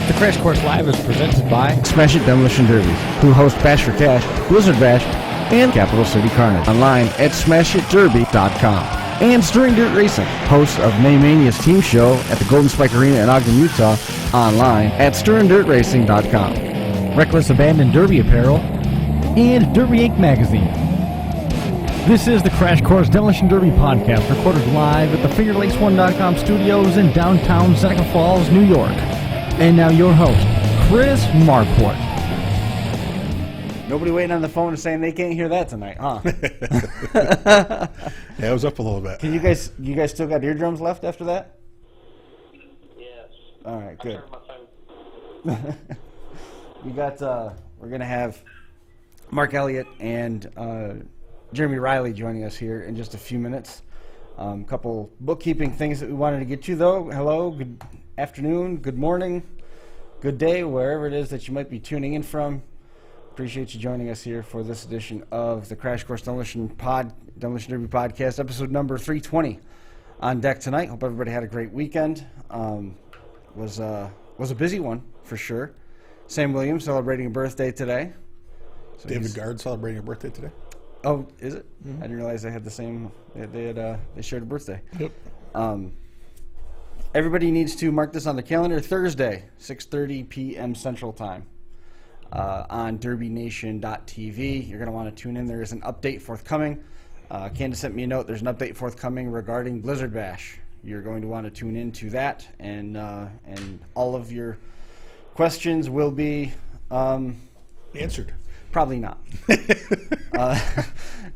The Crash Course Live is presented by Smash It Demolition Derbies, who host Bash for Cash, Blizzard Bash, and Capital City Carnage. Online at smashitderby.com. And Stirring Dirt Racing, host of Maymania's team show at the Golden Spike Arena in Ogden, Utah. Online at stirringdirtracing.com. Reckless Abandon Derby Apparel and Derby Inc. Magazine. This is the Crash Course Demolition Derby podcast, recorded live at the FingerLakes1.com studios in downtown Seneca Falls, New York. And now your host, Chris Marquardt. Nobody waiting on the phone saying they can't hear that tonight, huh? Yeah, it was up a little bit. Can you guys still got eardrums left after that? Yes. All right, good. My phone. We got we're gonna have Mark Elliott and Jeremy Riley joining us here in just a few minutes. Couple bookkeeping things that we wanted to get to, though. Hello, good afternoon, good morning, good day, wherever it is that you might be tuning in from. Appreciate you joining us here for this edition of the Crash Course Demolition Derby podcast, episode number 320 on deck tonight. Hope everybody had a great weekend. Was a busy one for sure. Sam Williams celebrating a birthday today. So David Gard celebrating a birthday today. Oh, is it? Mm-hmm. I didn't realize they had the same. They shared a birthday. Yep. Everybody needs to mark this on the calendar. Thursday, 6:30 p.m. Central Time, on DerbyNation.tv. You're going to want to tune in. There is an update forthcoming. Candace sent me a note. There's an update forthcoming regarding Blizzard Bash. You're going to want to tune in to that, and all of your questions will be Answered. Probably not.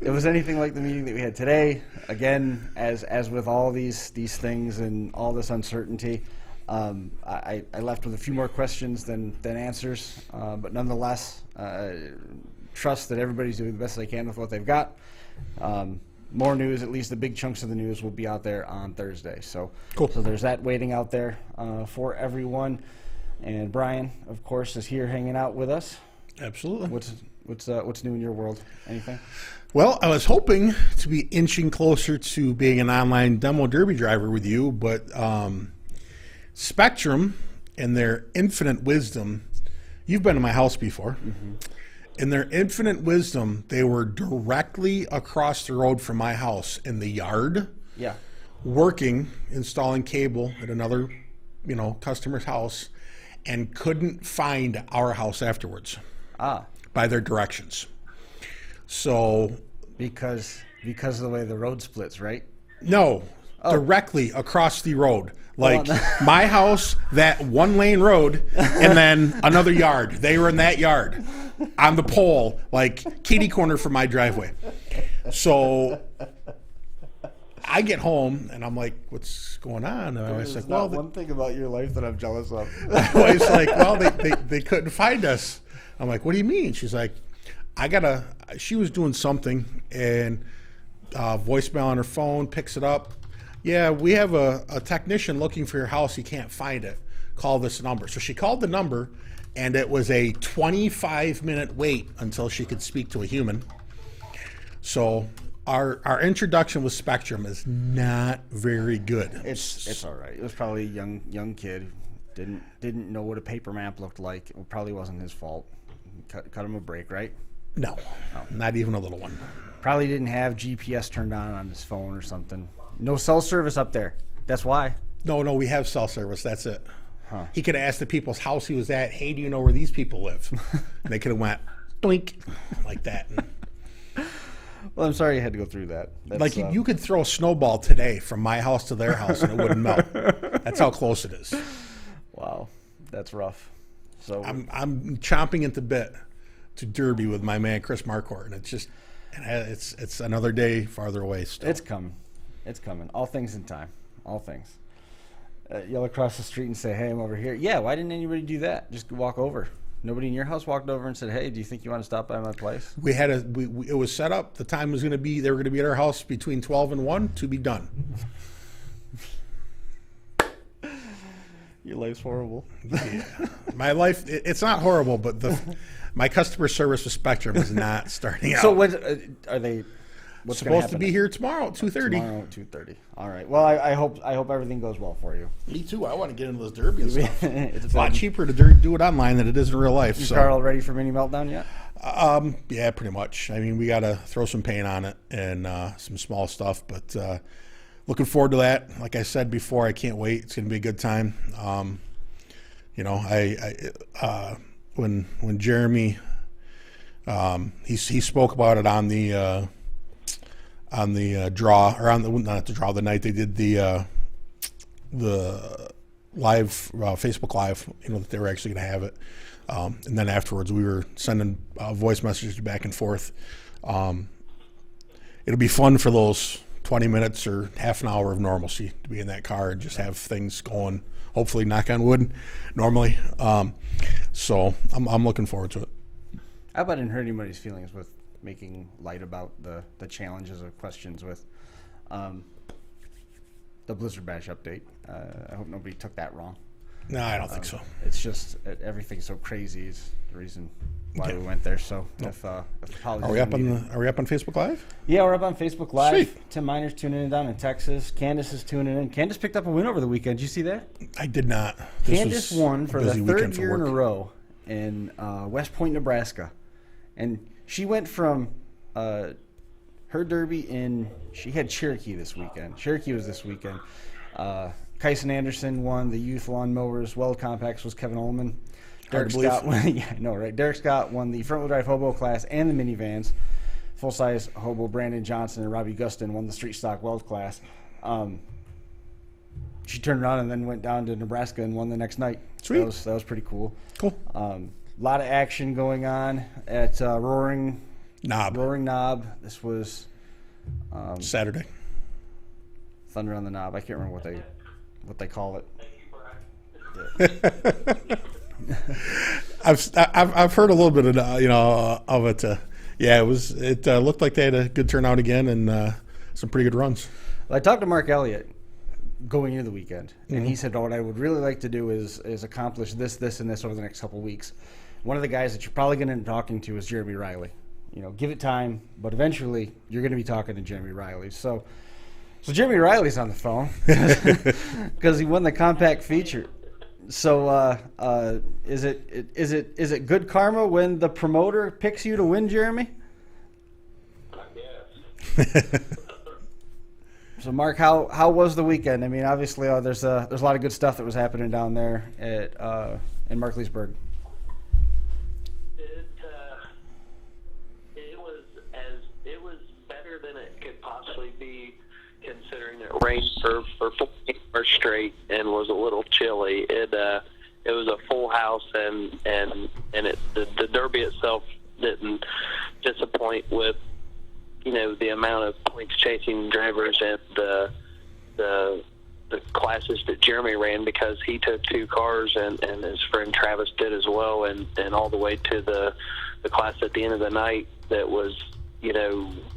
It was anything like the meeting that we had today. Again, as with all these things and all this uncertainty, I left with a few more questions than answers. But nonetheless, trust that everybody's doing the best they can with what they've got. More news, at least the big chunks of the news, will be out there on Thursday. So, cool. So there's that waiting out there for everyone. And Brian, of course, is here hanging out with us. Absolutely. What's new in your world? Anything? Well, I was hoping to be inching closer to being an online demo derby driver with you, but Spectrum, in their infinite wisdom, you've been to my house before. Mm-hmm. In their infinite wisdom, they were directly across the road from my house in the yard, working, installing cable at another, customer's house, and couldn't find our house afterwards. By their directions. So because of the way the road splits, right? No, directly across the road. Like my house, that one lane road, and then another yard. They were in that yard on the pole, like kitty corner from my driveway. So I get home and I'm like, what's going on? And I was like, well, one thing about your life that I'm jealous of. I was like, well, they couldn't find us. I'm like, what do you mean? She's like, she was doing something, and voicemail on her phone, picks it up. Yeah, we have a technician looking for your house. He can't find it. Call this number. So she called the number, and it was a 25-minute wait until she could speak to a human. So our introduction with Spectrum is not very good. It's all right. It was probably a young kid who didn't know what a paper map looked like. It probably wasn't his fault. Cut him a break, right? No, not even a little one. Probably didn't have GPS turned on his phone or something. No cell service up there. That's why. No, we have cell service. That's it. Huh. He could have asked the people's house he was at, hey, do you know where these people live? And they could have went, doink, like that. Well, I'm sorry you had to go through that. Like you could throw a snowball today from my house to their house and it wouldn't melt. That's how close it is. Wow, that's rough. So I'm chomping at the bit to Derby with my man Chris Marquardt, and it's another day farther away still. It's coming. All things in time. All things. Yell across the street and say, "Hey, I'm over here." Yeah, why didn't anybody do that? Just walk over. Nobody in your house walked over and said, "Hey, do you think you want to stop by my place?" We had it was set up. The time was going to be they were going to be at our house between 12 and 1 to be done. Your life's horrible. Yeah. My life, it's not horrible, but my customer service with Spectrum is not starting out. So what are they? what's going supposed to be here tomorrow at 2:30. Tomorrow at 2:30. All right. Well, I hope everything goes well for you. Me too. I want to get into this derby and stuff. It's a lot cheaper to do it online than it is in real life. Is so. Carl ready for mini meltdown yet? Yeah, pretty much. I mean, we got to throw some paint on it and some small stuff, but looking forward to that. Like I said before, I can't wait. It's going to be a good time. You know, when Jeremy he spoke about it on the draw, or on the not the draw, the night they did the live Facebook Live. You know, that they were actually going to have it. And then afterwards, we were sending voice messages back and forth. It'll be fun for those 20 minutes or half an hour of normalcy to be in that car and just have things going, hopefully, knock on wood, normally. So I'm looking forward to it. I bet I didn't hurt anybody's feelings with making light about the challenges or questions with the Blizzard Bash update. I hope nobody took that wrong. No, I don't think so. It's just everything's so crazy is the reason why we went there. So if apologies Are we up on Facebook Live? Yeah, we're up on Facebook Live. Sweet. Tim Miner's tuning in down in Texas. Candace is tuning in. Candace picked up a win over the weekend. Did you see that? I did not. Candace won for the third year in a work. row in West Point, Nebraska. And she went from her derby she had Cherokee this weekend. Cherokee was this weekend. Kyson Anderson won the youth lawn mowers. Weld Compacts was Kevin Ullman. Derek Scott won, yeah, I know, right? Derek Scott won the front-wheel drive hobo class and the minivans. Full-size hobo Brandon Johnson and Robbie Gustin won the street stock weld class. She turned around and then went down to Nebraska and won the next night. Sweet. That was pretty cool. Cool. A lot of action going on at Roaring Knob. This was Saturday. Thunder on the Knob. I can't remember what they call it. I've heard a little bit of of it. Yeah, it looked like they had a good turnout again and some pretty good runs. Well, I talked to Mark Elliott going into the weekend, and he said, what I would really like to do is accomplish this, and this over the next couple of weeks. One of the guys that you're probably going to end up talking to is Jeremy Riley. You know, give it time, but eventually you're going to be talking to Jeremy Riley. So Jeremy Riley's on the phone because he won the compact feature. So is it good karma when the promoter picks you to win, Jeremy? Yes. So Mark, how was the weekend? I mean, obviously there's a lot of good stuff that was happening down there in Markleysburg. It was better than it could possibly be, considering it rained for 14 hours straight and was a little chilly. It was a full house, and the Derby itself didn't disappoint with the amount of points chasing drivers and the classes that Jeremy ran, because he took two cars and his friend Travis did as well, and all the way to the class at the end of the night that was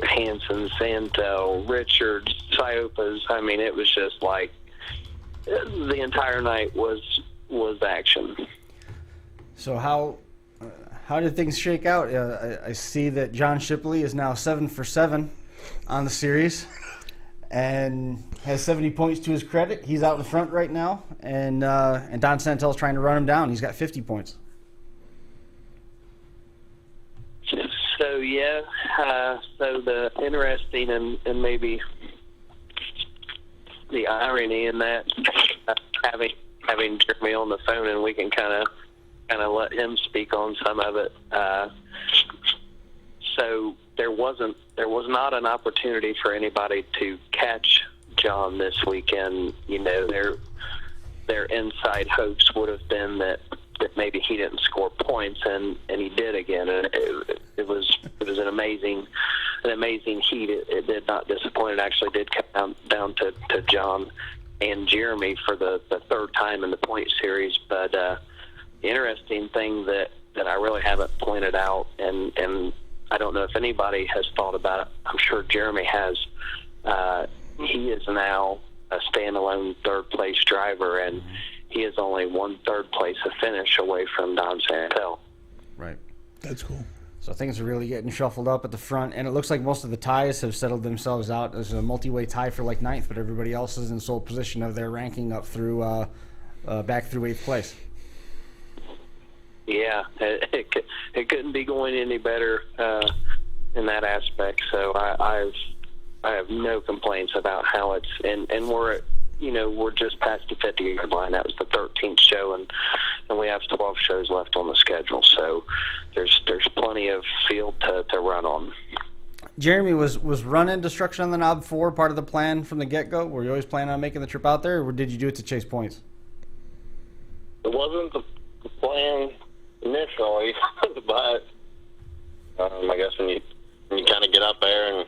Hanson, Santel, Richards, Ciopas. I mean, it was just like the entire night was action. So how did things shake out? I see that John Shipley is now 7 for 7 on the series and has 70 points to his credit. He's out in front right now, and Don Santel's trying to run him down. He's got 50 points. So so the interesting and maybe the irony in that, having Jeremy on the phone, and we can kind of let him speak on some of it. So there was not an opportunity for anybody to catch John this weekend. Their inside hopes would have been that maybe he didn't score points, and he did again. And it was an amazing heat. It did not disappoint. It actually did come down to John and Jeremy for the third time in the point series. But the interesting thing that I really haven't pointed out, and I don't know if anybody has thought about it. I'm sure Jeremy has. He is now a standalone third place driver, and he is only 1/3 place of finish away from Don Santel. Right. That's cool. So things are really getting shuffled up at the front, and it looks like most of the ties have settled themselves out. There's a multi-way tie for like 9th, but everybody else is in sole position of their ranking up through back through 8th place. Yeah, it couldn't be going any better in that aspect. So I have no complaints about how it's and we're at, we're just past the 50-yard line. That was the 13th show, and we have 12 shows left on the schedule. So there's plenty of field to run on. Jeremy, was run-in destruction on the Knob 4 part of the plan from the get-go? Were you always planning on making the trip out there, or did you do it to chase points? It wasn't the plan initially, but I guess when you kind of get up there and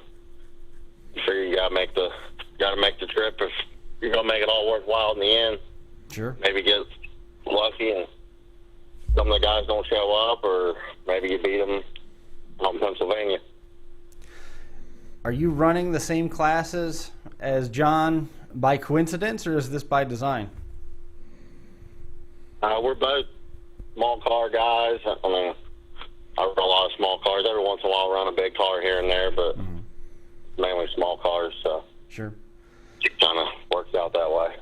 you figure you gotta make the trip if you're gonna make it all worthwhile in the end. Sure. Maybe get lucky and some of the guys don't show up, or maybe you beat them on Pennsylvania. Are you running the same classes as John by coincidence, or is this by design? We're both small car guys. I mean, I run a lot of small cars. Every once in a while, I run a big car here and there, but mainly small cars. So sure, it kind of works out that way.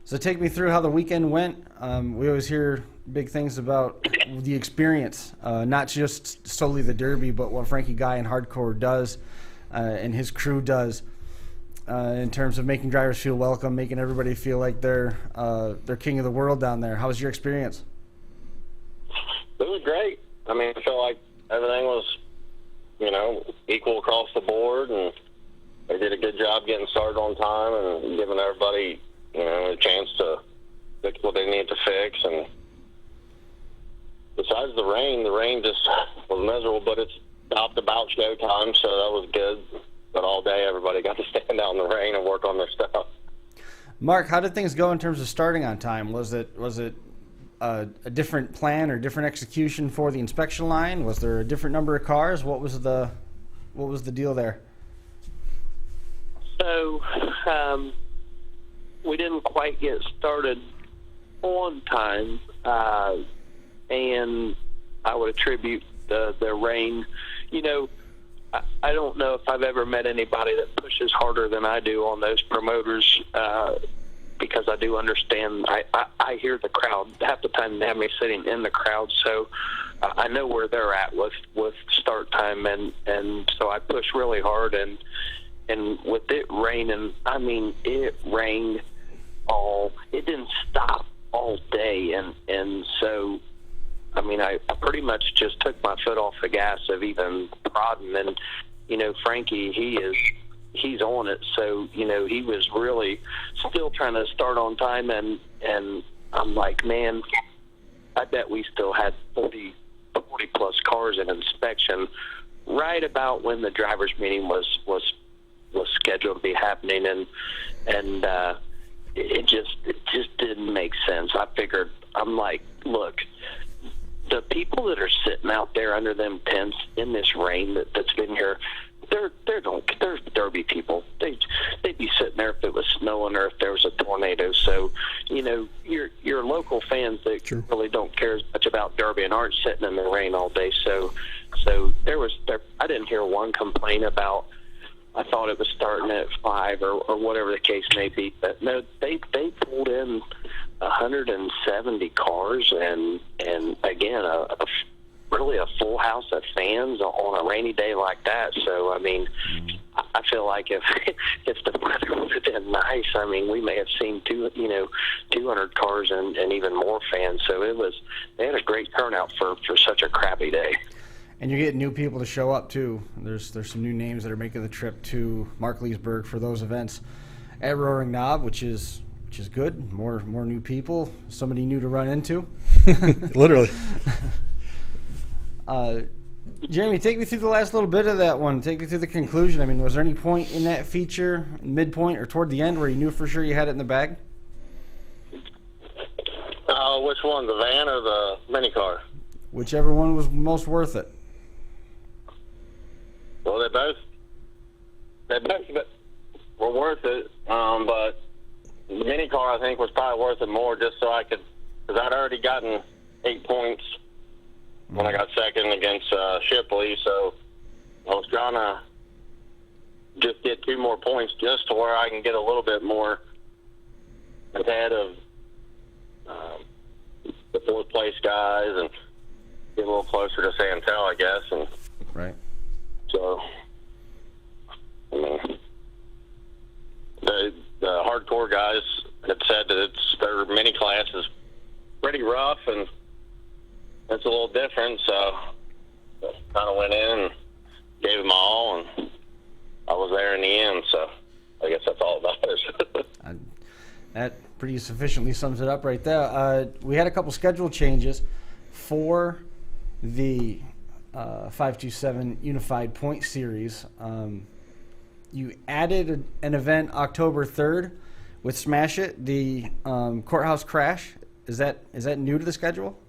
So take me through how the weekend went. We always hear big things about the experience, not just solely the Derby, but what Frankie Guy in Hardcore does and his crew does in terms of making drivers feel welcome, making everybody feel like they're king of the world down there. How was your experience? It was great. I mean, I felt like everything was, equal across the board, and they did a good job getting started on time and giving everybody, a chance to fix what they needed to fix. And besides the rain just was miserable, but it stopped about showtime, so that was good. But all day, everybody got to stand out in the rain and work on their stuff. Mark, how did things go in terms of starting on time? Was it a different plan or different execution for the inspection line? Was there a different number of cars? What was the deal there? So we didn't quite get started on time, and I would attribute the rain. I don't know if I've ever met anybody that pushes harder than I do on those promoters, because I do understand. I hear the crowd half the time. They have me sitting in the crowd, so I know where they're at with start time, and so I push really hard. And with it raining, I mean, it rained it didn't stop all day, and so I mean, I pretty much just took my foot off the gas of even prodding. And Frankie, he's on it, so he was really still trying to start on time, and I'm like, man, I bet we still had 40 plus cars in inspection right about when the drivers meeting was scheduled to be happening, and it just didn't make sense. I figured, I'm like, look, the people that are sitting out there under them tents in this rain that's been here, they're Derby people. They'd be sitting there if it was snowing or if there was a tornado. So, your local fans that True. really don't care as much about Derby and aren't sitting in the rain all day. So I didn't hear one complaint about, I thought it was starting at 5 or whatever the case may be. But no, they pulled in 170 cars, and again, really a full house of fans on a rainy day like that. So, I mean, I feel like if the weather would have been nice, I mean, we may have seen 200 cars and even more fans. So they had a great turnout for such a crappy day. And you're getting new people to show up too. There's some new names that are making the trip to Markleysburg for those events at Roaring Knob, which is good. More new people, somebody new to run into. Literally. Jeremy, take me through the last little bit of that one. Take me through the conclusion. I mean, was there any point in that feature, midpoint or toward the end, where you knew for sure you had it in the bag? Which one, the van or the mini car? Whichever one was most worth it. Well, they both were worth it, but the mini car I think was probably worth it more, just so I could, because I'd already gotten 8 points when I got second against Shipley. So I was trying to just get 2 more points just to where I can get a little bit more ahead of the 4th place guys and get a little closer to Santel, I guess. And Right. so, I mean, the hardcore guys had said that their mini class is pretty rough and it's a little different. So kind of went in and gave them all, and I was there in the end. So I guess that's all that matters. That pretty sufficiently sums it up right there. We had a couple schedule changes for the 527 Unified Point Series. You added an event October 3rd with Smash It, the Courthouse Crash. Is that new to the schedule?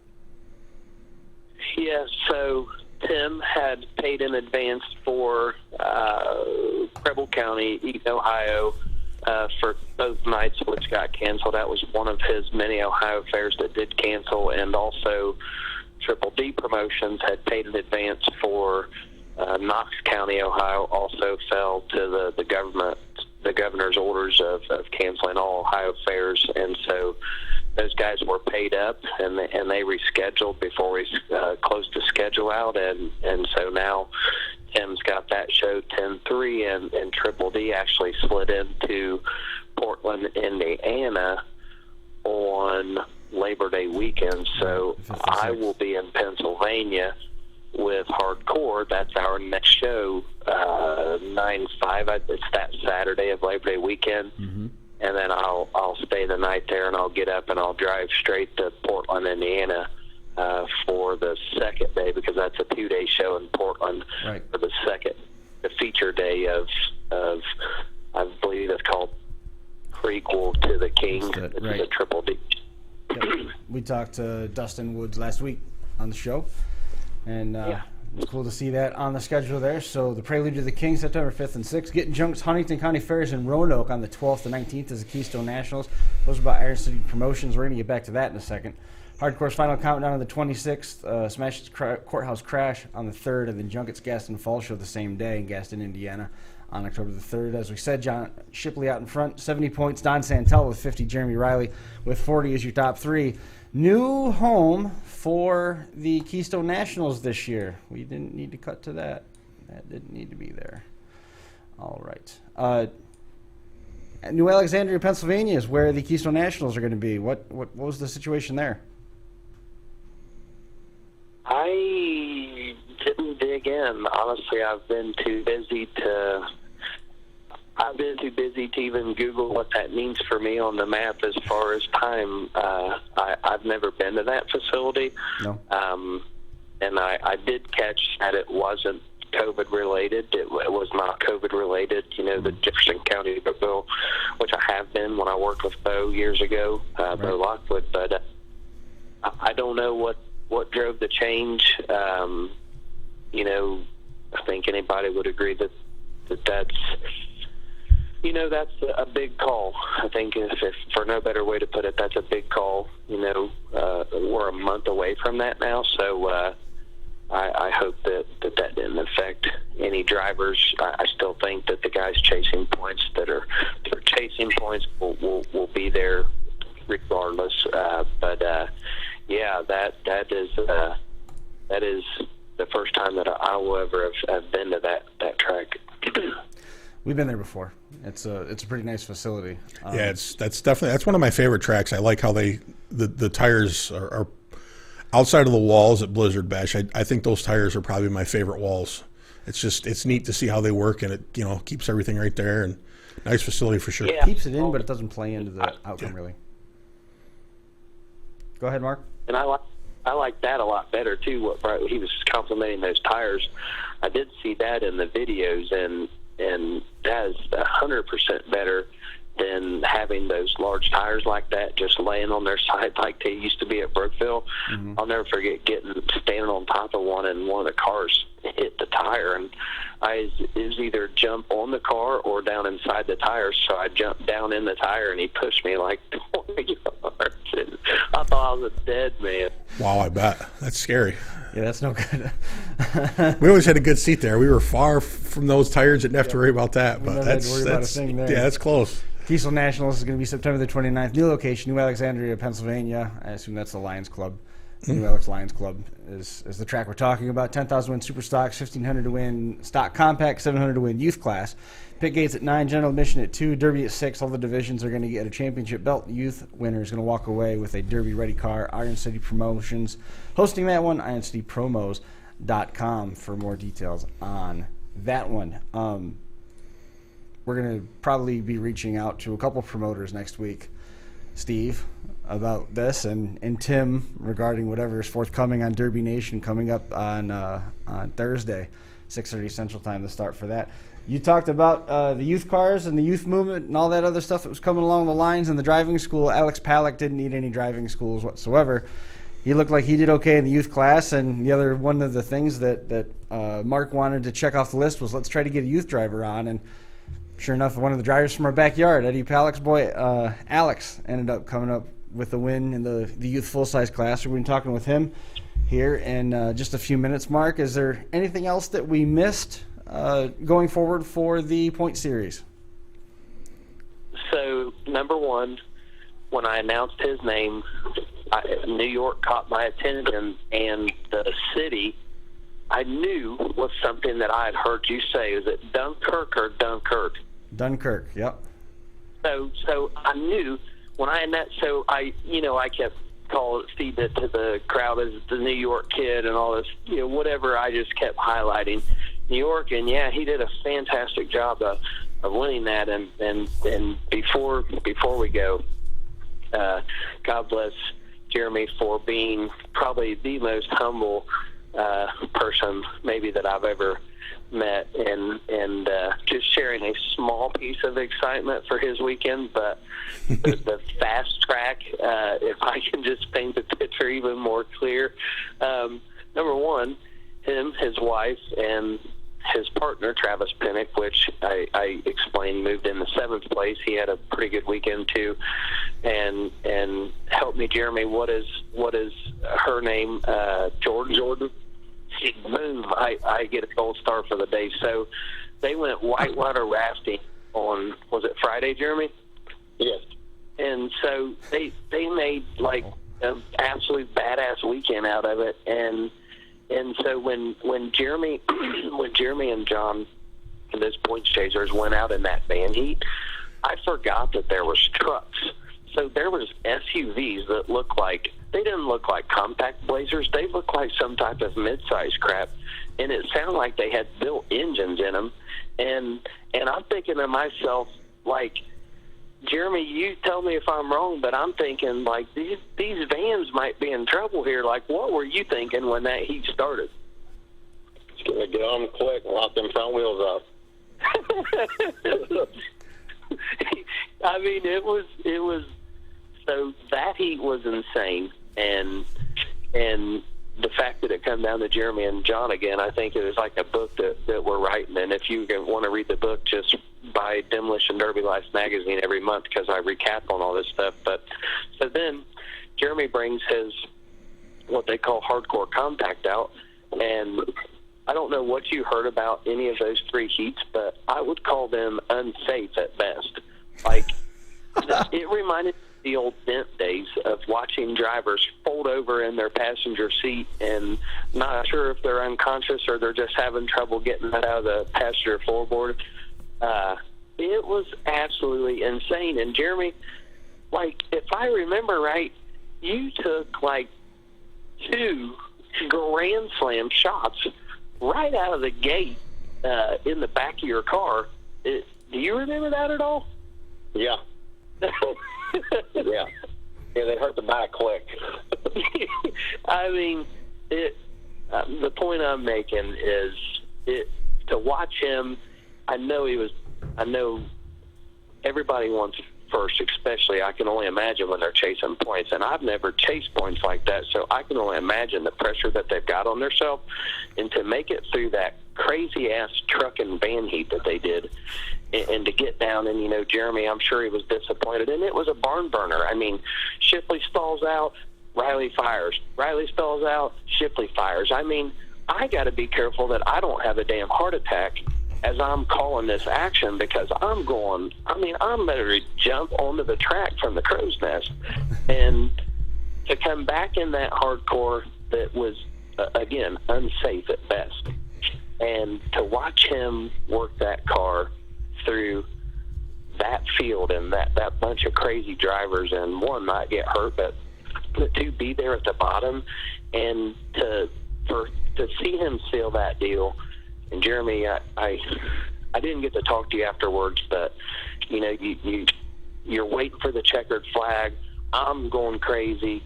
Yeah, so Tim had paid in advance for Preble County, Eaton, Ohio, for both nights, which got canceled. That was one of his many Ohio fairs that did cancel, and also Triple D Promotions had paid in advance for Knox County, Ohio. Also fell to the governor's orders of canceling all Ohio fairs, and so those guys were paid up, and they rescheduled before we closed the schedule out, and so now Tim's got that show 10-3, and Triple D actually slid into Portland, Indiana on Labor Day weekend. So I will be in Pennsylvania with Hardcore. That's our next show, 9/5. It's that Saturday of Labor Day weekend. Mm-hmm. And then I'll stay the night there, and I'll get up and I'll drive straight to Portland, Indiana, for the second day, because that's a 2-day show in Portland. Right. For the feature day of I believe it's called Prequel to the King. That's it, It's right. a Triple D. Yep. We talked to Dustin Woods last week on the show, and it was cool to see that on the schedule there. So the Prelude to the King, September 5th and 6th. Getting Junk's Huntington County Fairs in Roanoke on the 12th and 19th is the Keystone Nationals. Those are by Iron City Promotions. We're going to get back to that in a second. Hardcore's Final Countdown on the 26th. Smash's Courthouse Crash on the 3rd, and then Junkett's Gaston Falls Show the same day in Gaston, Indiana on October the 3rd. As we said, John Shipley out in front, 70 points. Don Santel with 50. Jeremy Riley with 40 as your top 3. New home for the Keystone Nationals this year. We didn't need to cut to that. That didn't need to be there. All right. New Alexandria, Pennsylvania is where the Keystone Nationals are going to be. What was the situation there? I didn't dig in. Honestly, I've been too busy to even Google what that means for me on the map as far as time. I've never been to that facility. No. And I did catch that it wasn't COVID related. It was not COVID related. You know, the Jefferson County bill, which I have been when I worked with Bo years ago, Bo Lockwood. But I don't know what drove the change. You know, I think anybody would agree that that's, you know, that's a big call. I think if for no better way to put it, that's a big call. You know, we're a month away from that now, so I hope that didn't affect any drivers. I still think that the guys chasing points that are chasing points will be there regardless. But yeah, that is the first time that I will ever have been to that track. We've been there before. It's a pretty nice facility. Yeah, that's one of my favorite tracks. I like how the tires are outside of the walls at Blizzard Bash. I think those tires are probably my favorite walls. It's neat to see how they work, and it keeps everything right there, and nice facility for sure. Yeah. Keeps it in, but it doesn't play into the outcome really. Go ahead, Mark. And I like that a lot better too. He was complimenting those tires. I did see that in the videos, and that is 100% better than having those large tires like that just laying on their side like they used to be at Brookville. Mm-hmm. I'll never forget standing on top of one, and one of the cars hit the tire, and it was either jump on the car or down inside the tire. So I jumped down in the tire, and he pushed me like 20 yards. And I thought I was a dead man. Wow, I bet. That's scary. Yeah, that's no good. We always had a good seat there. We were far from those tires. Didn't have to worry about that. We But never had to worry about a thing there. yeah, that's close. Kiesel Nationals is going to be September the 29th. New location, New Alexandria, Pennsylvania. I assume that's the Lions Club. New Alex Lions Club is the track we're talking about. 10,000 to win Super Stocks, 1,500 to win Stock Compact, 700 to win Youth Class. Pit gates at 9, general admission at 2, Derby at 6. All the divisions are going to get a championship belt. Youth winner is going to walk away with a Derby ready car. Iron City Promotions hosting that one. IronCityPromos.com for more details on that one. We're going to probably be reaching out to a couple promoters next week, Steve, about this, and Tim regarding whatever is forthcoming on Derby Nation coming up on Thursday, 6:30 Central Time, the start for that. You talked about the youth cars and the youth movement and all that other stuff that was coming along the lines in the driving school. Alex Paluch didn't need any driving schools whatsoever. He looked like he did okay in the youth class, and the other one of the things that Mark wanted to check off the list was let's try to get a youth driver on, and sure enough, one of the drivers from our backyard, Eddie Paluch's boy, Alex, ended up coming up with the win in the youth full-size class. We're going to be talking with him here in just a few minutes. Mark, is there anything else that we missed going forward for the point series? So, number one, when I announced his name, New York caught my attention, and the city I knew was something that I had heard you say. Is it Dunkirk or Dunkirk? Dunkirk, yep. So I knew when I announced. So I kept feeding it to the crowd as the New York kid and all this, whatever. I just kept highlighting New York, and yeah, he did a fantastic job of winning that. And before we go, God bless Jeremy for being probably the most humble person maybe that I've ever met, and just sharing a small piece of excitement for his weekend. But the fast track, if I can just paint the picture even more clear, number one, him, his wife, and his partner Travis Pinnock, which I explained moved in the 7th place. He had a pretty good weekend too, and help me, Jeremy. What is her name? Jordan. Boom! I get a gold star for the day. So they went whitewater rafting on, was it Friday, Jeremy? Yes. And so they made like an absolute badass weekend out of it. And so when Jeremy and John and those points chasers went out in that van heat, I forgot that there was trucks. So there was SUVs that didn't look like compact Blazers. They looked like some type of mid-size crap, and it sounded like they had built engines in them. And I'm thinking to myself, like, Jeremy, you tell me if I'm wrong, but I'm thinking, like, these vans might be in trouble here. Like, what were you thinking when that heat started? Just gonna get on quick and lock them front wheels off. I mean, it was. So that heat was insane, and the fact that it come down to Jeremy and John again, I think it was like a book that we're writing. And if you want to read the book, just buy Demolition Derby Life magazine every month, because I recap on all this stuff. But so then Jeremy brings his what they call hardcore compact out, and I don't know what you heard about any of those 3 heats, but I would call them unsafe at best. Like, it reminded me of the old stint days of watching drivers fold over in their passenger seat and not sure if they're unconscious or they're just having trouble getting that out of the passenger floorboard. It was absolutely insane. And Jeremy, like, if I remember right, you took like 2 Grand Slam shots right out of the gate in the back of your car. Do you remember that at all? Yeah. Yeah, they hurt the back quick. I mean, the point I'm making is to watch him. I know everybody wants first, especially I can only imagine when they're chasing points, and I've never chased points like that, so I can only imagine the pressure that they've got on themselves, and to make it through that crazy ass truck and van heat that they did, and to get down. And Jeremy, I'm sure he was disappointed, and it was a barn burner. I mean, Shipley stalls out, Riley fires. Riley spells out, Shipley fires. I mean, I got to be careful that I don't have a damn heart attack as I'm calling this action, because I'm ready to jump onto the track from the crow's nest. And to come back in that hardcore that was, again, unsafe at best. And to watch him work that car through that field and that bunch of crazy drivers, and one, not get hurt, but to be there at the bottom, and to see him seal that deal. And Jeremy, I didn't get to talk to you afterwards, but you know, you're waiting for the checkered flag. I'm going crazy,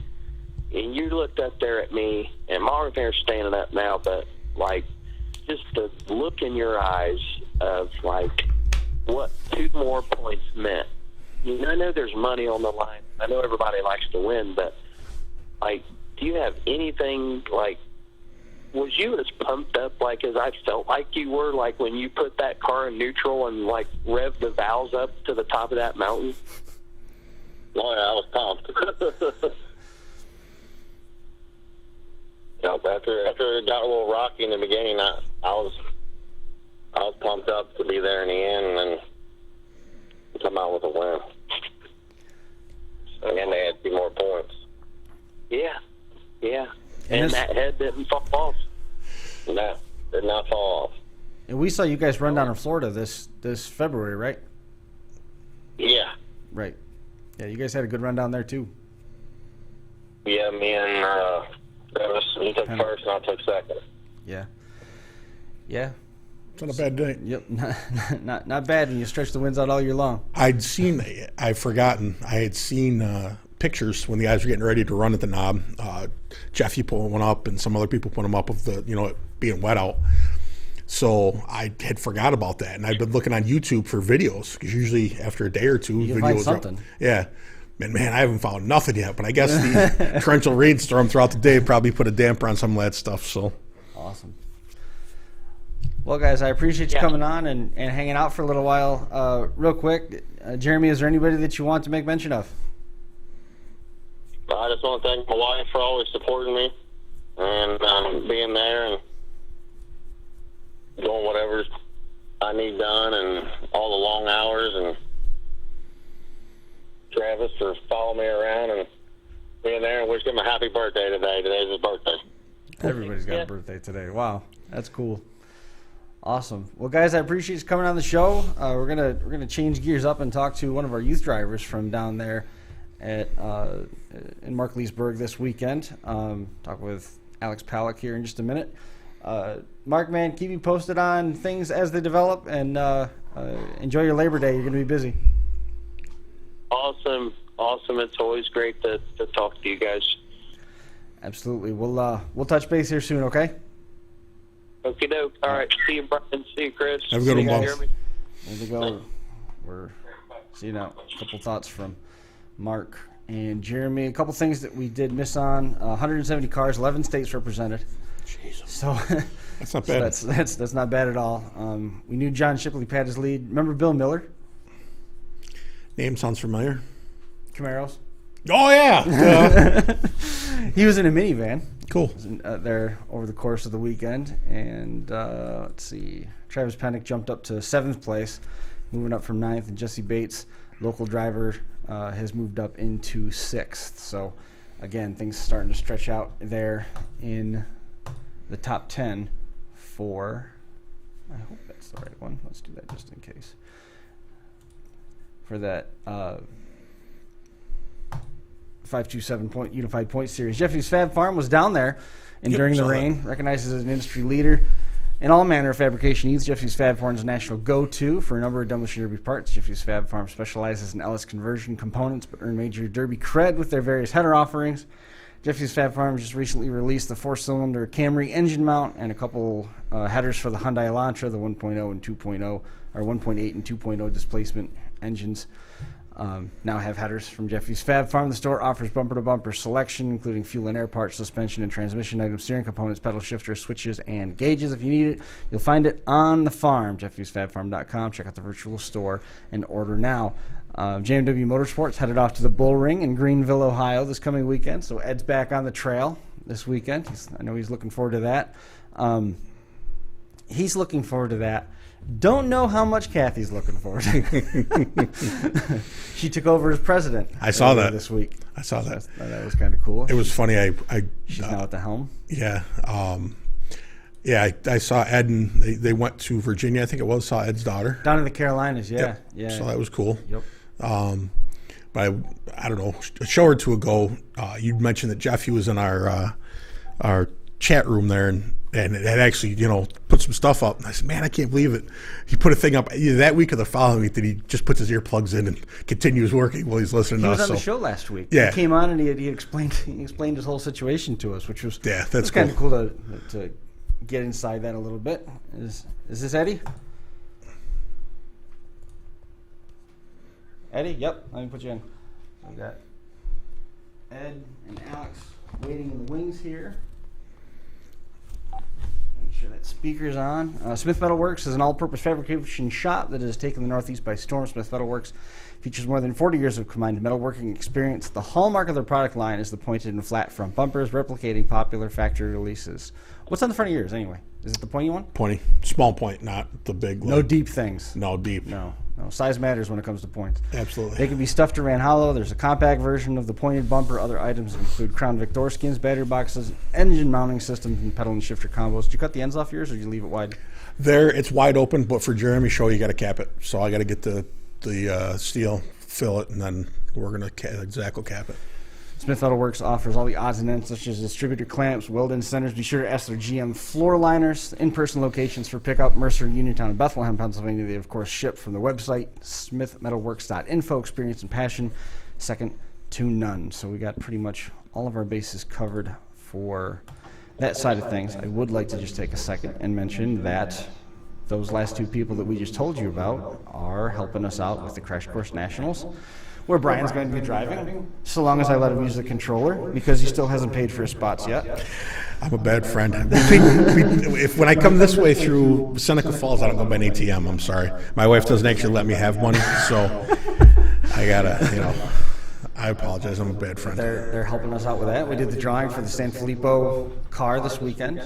and you looked up there at me, and my arm hair's standing up now, but like just the look in your eyes of like what 2 more points meant. You know, I know there's money on the line. I know everybody likes to win, but like, do you have anything like? Was you as pumped up like as I felt like you were, like when you put that car in neutral and like revved the valves up to the top of that mountain? Oh yeah, I was pumped. After it got a little rocky in the beginning, I was pumped up to be there in the end and then come out with a win. And they had 2 more points. Yeah. And that head didn't fall off. No, did not fall off. And we saw you guys run down in Florida this February, right? Yeah. Right. Yeah, you guys had a good run down there too. Yeah, me and Travis, he took first and I took second. Yeah. It's not a bad day. Yep. Not bad when you stretch the wins out all year long. I had seen pictures when the guys were getting ready to run at the knob. Jeff, you put one up, and some other people put them up of the, it being wet out. So I had forgot about that, and I've been looking on YouTube for videos, because usually after a day or two, you videos find something. Yeah. Man, I haven't found nothing yet, but I guess the torrential rainstorm throughout the day probably put a damper on some of that stuff. So awesome. Well, guys, I appreciate you coming on and hanging out for a little while. Real quick, Jeremy, is there anybody that you want to make mention of? I just want to thank my wife for always supporting me and being there and doing whatever I need done, and all the long hours, and Travis for following me around and being there, and wish him a happy birthday today. Today's his birthday. Everybody's got a birthday today. Wow, that's cool. Awesome. Well, guys, I appreciate you coming on the show. We're gonna change gears up and talk to one of our youth drivers from down there at in Mark-Leesburg this weekend. Talk with Alex Paluch here in just a minute. Mark, man, keep me posted on things as they develop, and enjoy your Labor Day. You're going to be busy. Awesome. It's always great to talk to you guys. Absolutely. We'll touch base here soon, okay? Okie doke. All right. See you, Brian. See you, Chris. Have a good one, boss. Jeremy. There we go. We're seeing out a couple thoughts from Mark and Jeremy. A couple things that we did miss on. 170 cars, 11 states represented. Jesus. So That's not bad. So that's not bad at all. We knew John Shipley had his lead. Remember Bill Miller? Name sounds familiar. Camaros. Oh, yeah. He was in a minivan. Cool. There over the course of the weekend. And let's see. Travis Pennick jumped up to 7th place, moving up from 9th. And Jesse Bates, local driver, has moved up into 6th. So, again, things starting to stretch out there in the top 10 for, I hope that's the right one. Let's do that just in case. For that 527 point unified point series. Jeffy's Fab Farm was down there during the rain, recognized as an industry leader in all manner of fabrication needs. Jeffy's Fab Farm is a national go-to for a number of demolition derby parts. Jeffy's Fab Farm specializes in LS conversion components, but earn major derby cred with their various header offerings. Jeffy's Fab Farm just recently released the 4-cylinder Camry engine mount and a couple headers for the Hyundai Elantra, the 1.0 and 2.0, or 1.8 and 2.0 displacement engines. Now have headers from Jeffy's Fab Farm. The store offers bumper-to-bumper selection, including fuel and air parts, suspension and transmission items, steering components, pedal shifters, switches, and gauges. If you need it, you'll find it on the farm, jeffysfabfarm.com. Check out the virtual store and order now. JMW Motorsports headed off to the Bull Ring in Greenville, Ohio this coming weekend. So Ed's back on the trail this weekend. I know he's looking forward to that. He's looking forward to that. Don't know how much Kathy's looking forward to. She took over as president. I saw that this week. I saw that. That was kind of cool. It was funny. She's now at the helm. Yeah. I saw Ed, and they went to Virginia, I think it was, saw Ed's daughter. Down in the Carolinas, yeah. Yep. Yeah. So that was cool. Yep. But I don't know, a show or two ago, you'd mentioned that Jeffy was in our chat room there, and it had actually, put some stuff up. And I said, man, I can't believe it. He put a thing up either that week or the following week that he just puts his earplugs in and continues working while he's listening to us. He was on the show last week. Yeah. He came on and he explained his whole situation to us, which was that's kind of cool to get inside that a little bit. Is this Eddie? Eddie? Yep. Let me put you in. We got Ed and Alex waiting in the wings here. Make sure that speaker's on. Smith Metalworks is an all-purpose fabrication shop that has taken the Northeast by storm. Smith Metalworks features more than 40 years of combined metalworking experience. The hallmark of their product line is the pointed and flat front bumpers, replicating popular factory releases. What's on the front of yours, anyway? Is it the pointy one? Pointy. Small point, not the big one. No deep things. No deep. No. Size matters when it comes to points. Absolutely. They can be stuffed or ran hollow. There's a compact version of the pointed bumper. Other items include Crown Victor skins, battery boxes, engine mounting systems, and pedal and shifter combos. Did you cut the ends off yours, or did you leave it wide? There, it's wide open, but for Jeremy's show, you got to cap it. So I got to get the steel, fill it, and then we're going to exactly cap it. Smith Metalworks offers all the odds and ends, such as distributor clamps, weld-in centers. Be sure to ask their GM floor liners. In-person locations for pickup: Mercer, Uniontown, and Bethlehem, Pennsylvania. They, of course, ship from the website, smithmetalworks.info. Experience and passion, second to none. So we got pretty much all of our bases covered for that side of things. I would like to just take a second and mention that those last two people that we just told you about are helping us out with the Crash Course Nationals, where Brian's going to be driving, so long as I let him use the controller, because he still hasn't paid for his spots yet. I'm a bad friend. When I come this way through Seneca Falls, I don't go by an ATM. I'm sorry. My wife doesn't actually let me have money, so I gotta, I apologize. I'm a bad friend. They're helping us out with that. We did the drawing for the San Filippo car this weekend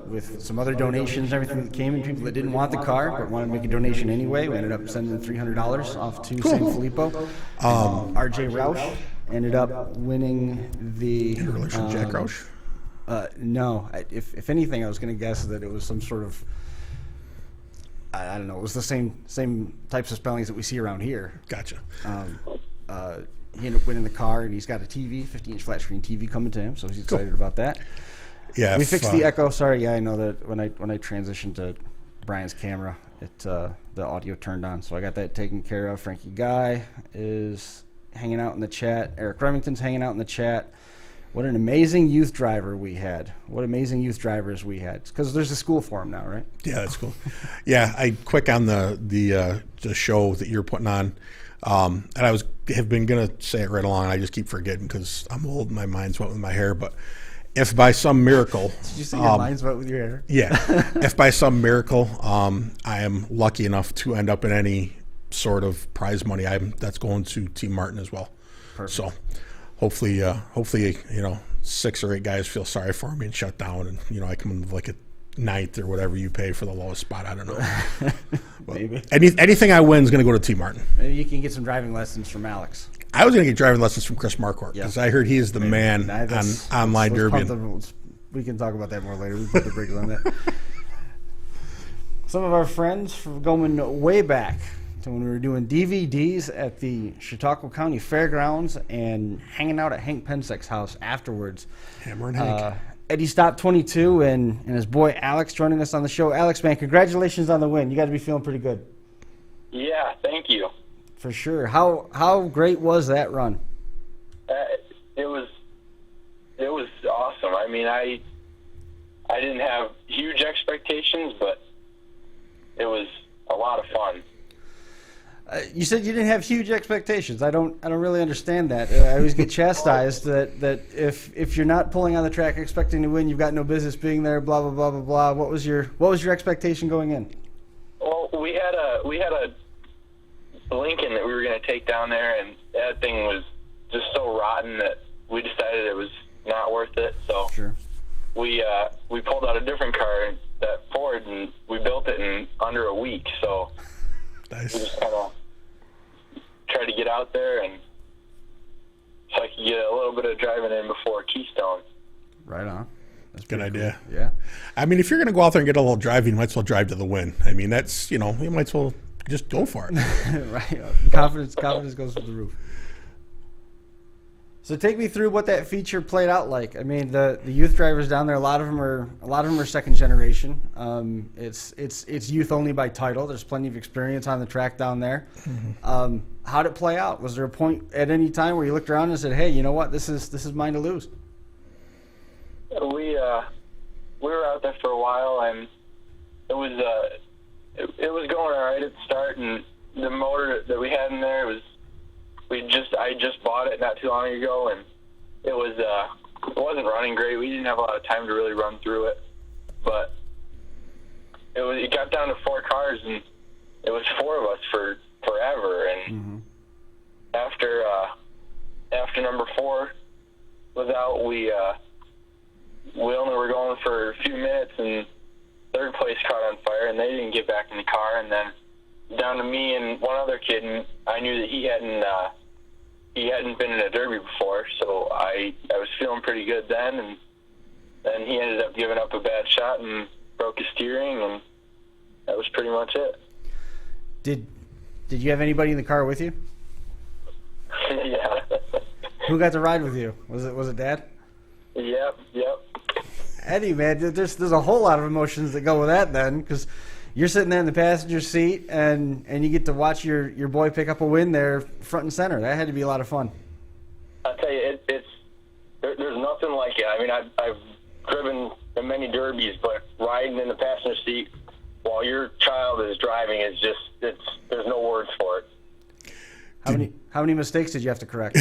with some other donations and everything that came in. People that didn't want the car but wanted to make a donation anyway. We ended up sending $300 off to San Filippo. RJ Roush ended up winning the... In relation to Jack Roush? No. If anything, I was going to guess that it was some sort of... I don't know. It was the same types of spellings that we see around here. Gotcha. He ended up winning the car, and he's got a TV, 50-inch flat screen TV coming to him, so he's excited about that. Yeah, we fixed the echo. Sorry, I know that when I transitioned to Brian's camera, the audio turned on, so I got that taken care of. Frankie Guy is hanging out in the chat. Eric Remington's hanging out in the chat. What an amazing youth driver we had. What amazing youth drivers we had. Because there's a school for him now, right? Yeah, that's cool. Yeah, I quick on the show that you're putting on. And I have been going to say it right along, and I just keep forgetting because I'm old and my mind's wet with my hair. But if by some miracle... Did you say your mind's wet with your hair? Yeah. If by some miracle I am lucky enough to end up in any sort of prize money, that's going to Team Martin as well. Perfect. So hopefully 6 or 8 guys feel sorry for me and shut down, and I come in with like a 9th or whatever you pay for the lowest spot. I don't know. Maybe. Anything I win is going to go to Team Martin. Maybe you can get some driving lessons from Alex. I was going to get driving lessons from Chris Marquardt because I heard he is the man on online derby. We can talk about that more later. We put the brakes on that. Some of our friends from going way back to when we were doing DVDs at the Chautauqua County Fairgrounds and hanging out at Hank Pensek's house afterwards. Hammer and Hank. Eddie Stop 22 and his boy Alex joining us on the show. Alex, man, congratulations on the win. You got to be feeling pretty good. Yeah, thank you. For sure. How great was that run? It was awesome. I mean, I didn't have huge expectations, but it was a lot of fun. You said you didn't have huge expectations. I don't really understand that. I always get chastised that if you're not pulling on the track expecting to win, you've got no business being there. Blah blah blah blah blah. What was your expectation going in? Well, we had a Lincoln that we were going to take down there, and that thing was just so rotten that we decided it was not worth it. So sure. we pulled out a different car, that Ford, and we built it in under a week. So Nice. we just kind of tried to get out there, and so I could get a little bit of driving in before Keystone. Right on. That's Good pretty idea. cool. Yeah. I mean, if you're going to go out there and get a little driving, you might as well drive to the win. I mean, that's, you might as well just go for it. Right. Confidence goes through the roof. So take me through what that feature played out like. I mean, the youth drivers down there, a lot of them are second generation. It's youth only by title. There's plenty of experience on the track down there. Mm-hmm. How'd it play out? Was there a point at any time where you looked around and said, "Hey, you know what? This is mine to lose"? We were out there for a while, and it was going all right at the start, and the motor that we had in there was. I just bought it not too long ago, and it wasn't running great. We didn't have a lot of time to really run through it, but it got down to 4 cars, and it was 4 of us for forever. And after number 4 was out, we only were going for a few minutes, and third place caught on fire, and they didn't get back in the car, and then down to me and one other kid, and I knew that he hadn't been in a derby before, so I was feeling pretty good then, and then he ended up giving up a bad shot and broke his steering, and that was pretty much it. Did you have anybody in the car with you? Yeah. Who got to ride with you? Was it Dad? Yep. Eddie, man, there's a whole lot of emotions that go with that then, because you're sitting there in the passenger seat and you get to watch your boy pick up a win there front and center. That had to be a lot of fun. I'll tell you, there's nothing like it. I mean, I've driven in many derbies, but riding in the passenger seat while your child is driving is just there's no words for it. How many mistakes did you have to correct?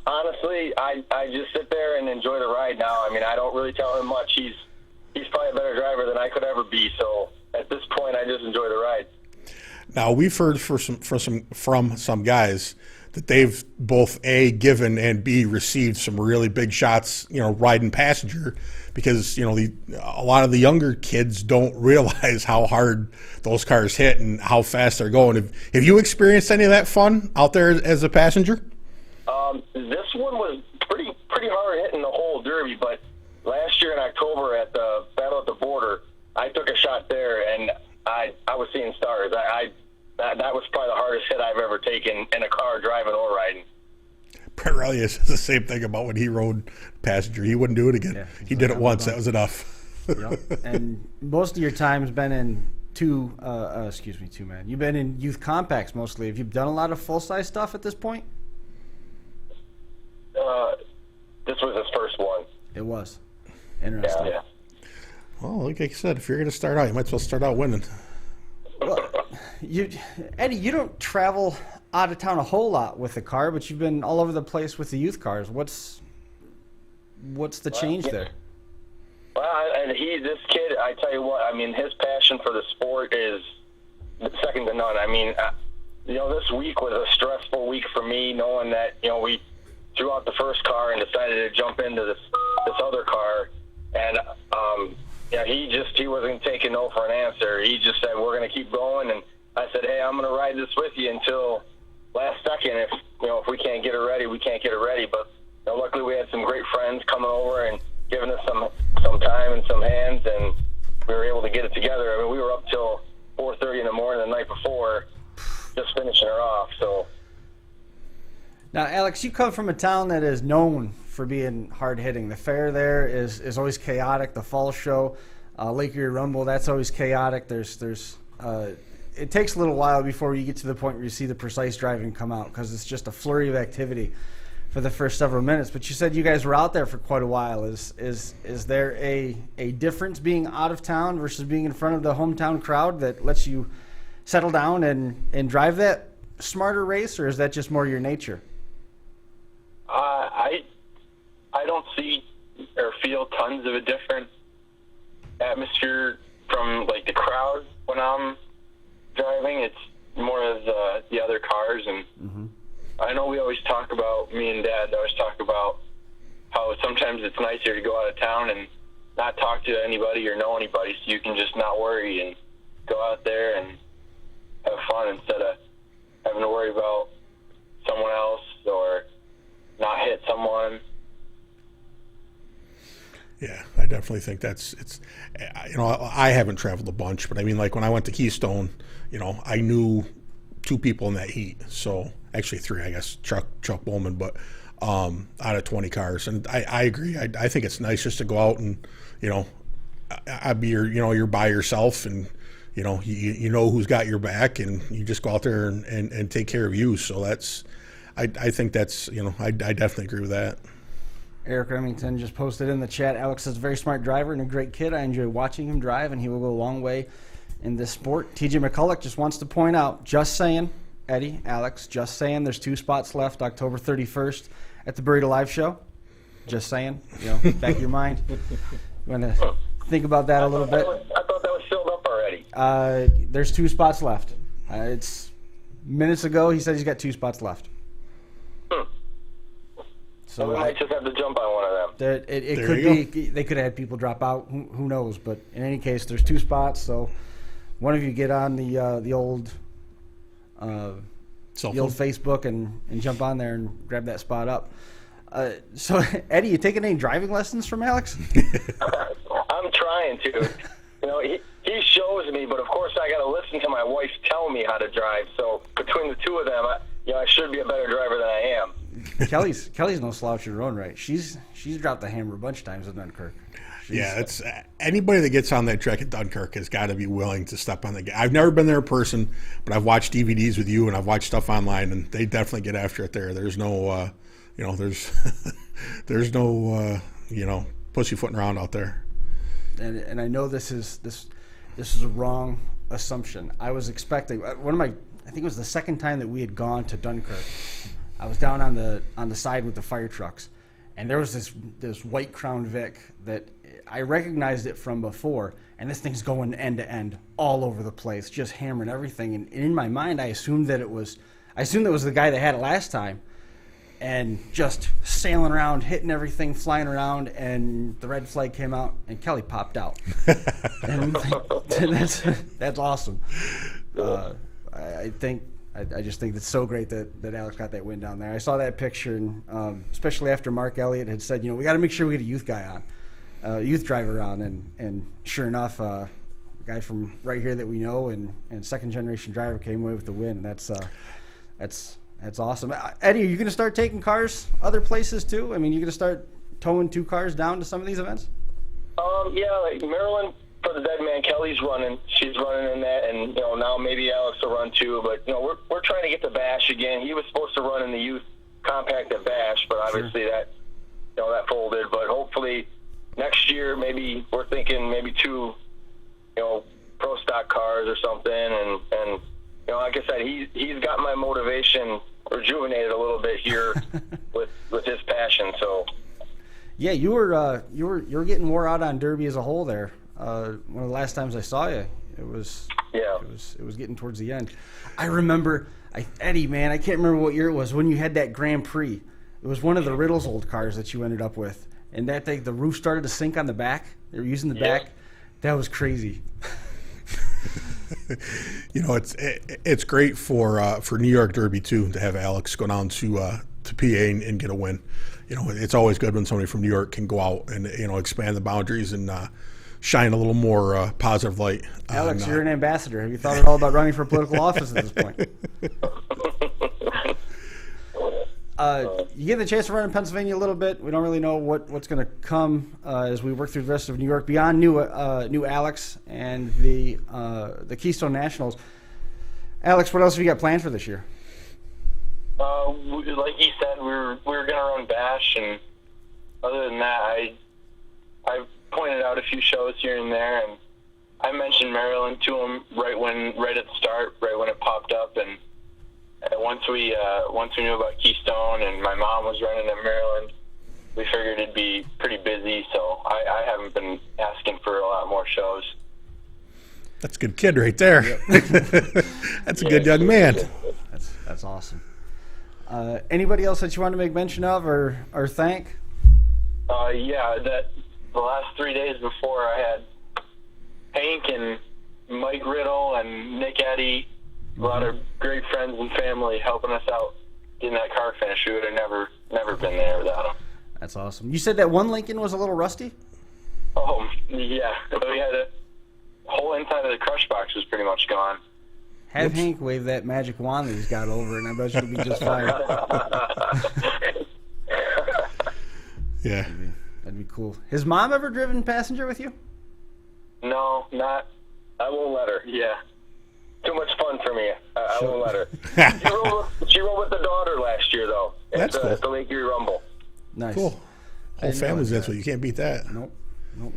Honestly, I just sit there and enjoy the ride now. I mean, I don't really tell him much. He's probably a better driver than I could ever be. So at this point, I just enjoy the ride. Now, we've heard from some guys that they've both A, given, and B, received some really big shots, riding passenger, because, a lot of the younger kids don't realize how hard those cars hit and how fast they're going. Have you experienced any of that fun out there as a passenger? This one was pretty hard hitting the whole derby, but last year in October at the Battle at the Border, I took a shot there, and I was seeing stars. That was probably the hardest hit I've ever taken in a car, driving or riding. Brett Riley says the same thing about when he rode passenger. He wouldn't do it again. Yeah, he did it once. That was enough. Yep. And most of your time's been in two man. You've been in youth compacts mostly. Have you done a lot of full-size stuff at this point? This was his first one. It was. Interesting. Yeah. Well, like I said, if you're going to start out, you might as well start out winning. Well, Eddie, you don't travel out of town a whole lot with the car, but you've been all over the place with the youth cars. What's the change there? Well, and this kid, I tell you what, I mean, his passion for the sport is second to none. I mean, this week was a stressful week for me, knowing that, we threw out the first car and decided to jump into this other car, and he wasn't taking no for an answer. He just said, we're going to keep going, and I said, hey, I'm going to ride this with you until last second. If we can't get it ready, we can't get it ready. But luckily we had some great friends coming over and giving us some time and some hands, and we were able to get it together. I mean, we were up till 4:30 in the morning the night before, just finishing her off. So. Now, Alex, you come from a town that is known for being hard-hitting. The fair there is always chaotic. The fall show, Lake Erie Rumble, that's always chaotic. It takes a little while before you get to the point where you see the precise driving come out, because it's just a flurry of activity for the first several minutes. But you said you guys were out there for quite a while. Is there a difference being out of town versus being in front of the hometown crowd that lets you settle down and drive that smarter race, or is that just more your nature? I don't see or feel tons of a different atmosphere from like the crowd when I'm driving. It's more of the other cars, and I know we always talk about, me and Dad always talk about how sometimes it's nicer to go out of town and not talk to anybody or know anybody, so you can just not worry and go out there and have fun instead of having to worry about someone else or not hit someone. Yeah, I definitely think I haven't traveled a bunch, but I mean, like when I went to Keystone, I knew 2 people in that heat. So actually 3, I guess, Chuck Bowman, but out of 20 cars. And I agree. I think it's nice just to go out and, I'd be you're by yourself, and, you know who's got your back, and you just go out there and take care of you. So I think that's, I definitely agree with that. Eric Remington just posted in the chat, Alex is a very smart driver and a great kid. I enjoy watching him drive, and he will go a long way in this sport. TJ McCulloch just wants to point out, just saying, Eddie, Alex, just saying, there's 2 spots left October 31st at the Buried Alive show. Just saying, back of your mind. You want to think about that a little bit? I thought that was filled up already. There's 2 spots left. It's minutes ago he said he's got 2 spots left. So we might just have to jump on one of them. It could be they could have had people drop out. Who knows? But in any case, there's 2 spots. So one of you get on the old Facebook and jump on there and grab that spot up. So Eddie, you taking any driving lessons from Alex? I'm trying to. He shows me, but of course I got to listen to my wife tell me how to drive. So between the 2 of them, I should be a better driver than I am. Kelly's no slouch in her own right. She's dropped the hammer a bunch of times at Dunkirk. It's anybody that gets on that track at Dunkirk has got to be willing to step on the gas. I've never been there in person, but I've watched DVDs with you, and I've watched stuff online, and they definitely get after it there. There's no, there's no, pussyfooting around out there. And I know this is a wrong assumption. I was expecting I think it was the second time that we had gone to Dunkirk. I was down on the side with the fire trucks, and there was this white Crown Vic that I recognized it from before, and this thing's going end to end all over the place, just hammering everything. And in my mind, I assumed it was the guy that had it last time, and just sailing around, hitting everything, flying around, and the red flag came out, and Kelly popped out. And that's awesome. I just think it's so great that Alex got that win down there. I saw that picture, and especially after Mark Elliott had said, we got to make sure we get a youth guy on, youth driver on, and sure enough, a guy from right here that we know and second generation driver came away with the win, and that's awesome. Eddie, are you going to start taking cars other places too? I mean, you going to start towing 2 cars down to some of these events? Yeah, like Maryland. For the Dead Man, Kelly's running. She's running in that, and now maybe Alex will run too. But we're trying to get the Bash again. He was supposed to run in the youth compact at Bash, but obviously that folded. But hopefully next year, maybe we're thinking maybe 2, pro stock cars or something. And like I said, he's got my motivation rejuvenated a little bit here with his passion. So yeah, you were getting wore out on Derby as a whole there. One of the last times I saw you, it was getting towards the end. I remember, Eddie, man, I can't remember what year it was when you had that Grand Prix. It was one of the Riddle's old cars that you ended up with, and that thing, the roof started to sink on the back. They were using the back. That was crazy. It's great for New York Derby too to have Alex go down to PA and get a win. It's always good when somebody from New York can go out and expand the boundaries and shine a little more positive light. Alex, you're an ambassador. Have you thought at all about running for political office at this point? You get the chance to run in Pennsylvania a little bit. We don't really know what's going to come as we work through the rest of New York beyond new Alex and the Keystone Nationals. Alex, what else have you got planned for this year? Like he said, we were going to run Bash, and other than that, I've pointed out a few shows here and there, and I mentioned Maryland to him right at the start, right when it popped up, and once we knew about Keystone and my mom was running in Maryland, we figured it'd be pretty busy. So I haven't been asking for a lot more shows. That's a good kid right there. Yep. That's a good young man. That's awesome. Anybody else that you want to make mention of or thank? That the last 3 days before, I had Hank and Mike Riddle and Nick Eddy, a lot of great friends and family helping us out getting that car finished. We would have never been there without them. That's awesome. You said that one Lincoln was a little rusty? Oh, yeah. We had a whole inside of the crush box was pretty much gone. Have Hank wave that magic wand that he's got over it, and I bet you'll be just fine. Yeah. That'd be cool. Has Mom ever driven passenger with you? No, not. I won't let her. Yeah. Too much fun for me. I won't let her. She rode with the daughter last year, though. That's cool. At the Lake Erie Rumble. Nice. Cool. Whole family's that's what you can't beat that. Nope,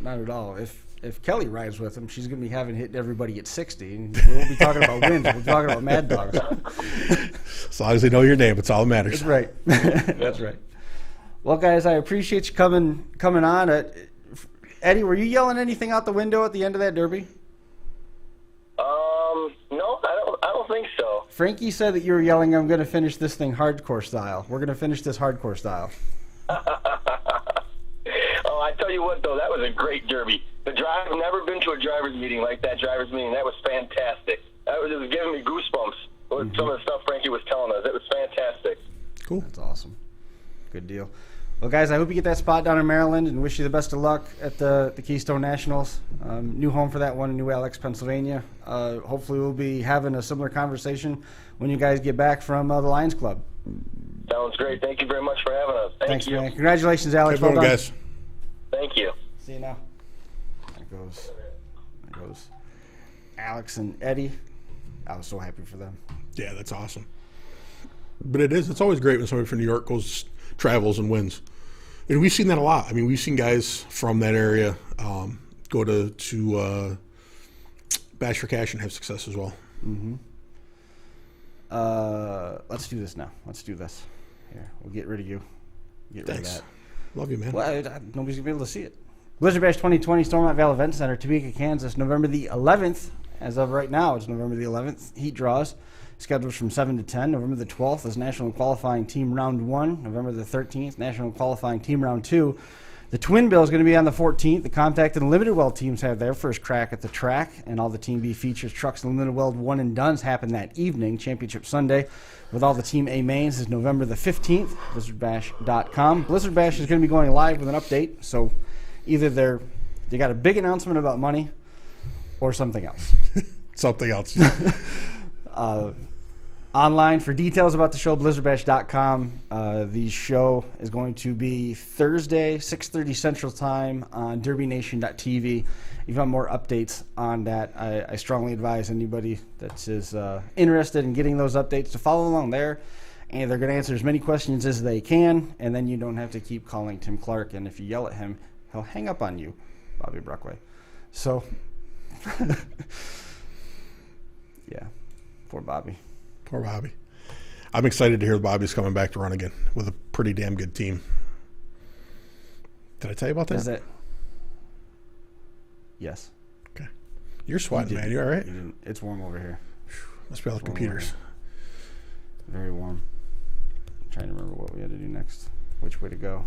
not at all. If Kelly rides with him, she's going to be having hit everybody at 60. And we won't be talking about wins. We'll be talking about mad dogs. As long as they know your name, it's all that matters. That's right. That's right. Well, guys, I appreciate you coming on. Eddie, were you yelling anything out the window at the end of that derby? No, I don't think so. Frankie said that you were yelling, "I'm going to finish this thing hardcore style. We're going to finish this hardcore style." Oh, I tell you what, though, that was a great derby. I've never been to a driver's meeting like that driver's meeting. That was fantastic. It was giving me goosebumps with some of the stuff Frankie was telling us. It was fantastic. Cool. That's awesome. Good deal. Well, guys, I hope you get that spot down in Maryland and wish you the best of luck at the Keystone Nationals. New home for that one in New Alex, Pennsylvania. Hopefully we'll be having a similar conversation when you guys get back from the Lions Club. Sounds great. Thank you very much for having us. Thanks, you. man. Congratulations, Alex. Well Well done, done. guys. Thank you. See you now. There goes Alex and Eddie. I was so happy for them. Yeah, that's awesome. But it's always great when somebody from New York travels and wins. And we've seen that a lot. I mean, we've seen guys from that area go to Bash for Cash and have success as well. Mm-hmm. Let's do this now. Let's do this. Here, we'll get rid of you. Get rid of Thanks. that. Love you, man. Well, nobody's going to be able to see it. Blizzard Bash 2020, Stormont Vale Event Center, Topeka, Kansas, November the 11th. As of right now, it's November the 11th. Heat draws scheduled from 7 to 10. November the 12th is National Qualifying Team Round 1. November the 13th, National Qualifying Team Round 2. The Twin Bill is going to be on the 14th. The Compact and Limited Weld teams have their first crack at the track, and all the Team B features, trucks, and Limited Weld one and dones happen that evening, Championship Sunday, with all the Team A mains is November the 15th, blizzardbash.com. Blizzard Bash is going to be going live with an update, so either they got a big announcement about money or something else. Something else. Online for details about the show, blizzardbash.com. The show is going to be Thursday, 6:30 Central Time on derbynation.tv. If you want more updates on that, I strongly advise anybody that is interested in getting those updates to follow along there. And they're going to answer as many questions as they can, and then you don't have to keep calling Tim Clark. And if you yell at him, he'll hang up on you, Bobby Brockway. So, yeah, poor Bobby. Poor Bobby. I'm excited to hear Bobby's coming back to run again with a pretty damn good team. Did I tell you about that? Is that? Yes. Okay. You're sweating, man. You all right? It's warm over here. Must be all the computers. Very warm. I'm trying to remember what we had to do next. Which way to go?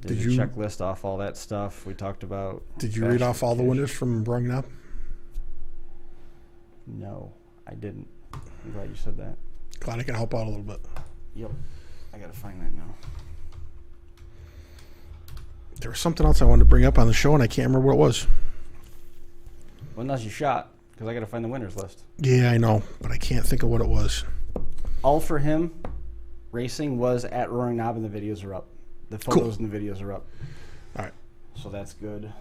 Did you checklist off all that stuff we talked about? Did you read off all the winners from Roaring Knob? No, I didn't. I'm glad you said that. Glad I can help out a little bit. Yep. I got to find that now. There was something else I wanted to bring up on the show, and I can't remember what it was. Well, now's your shot, because I got to find the winners list. Yeah, I know, but I can't think of what it was. All for Him Racing was at Roaring Knob, and the videos are up. The photos and the videos are up. All right. So that's good.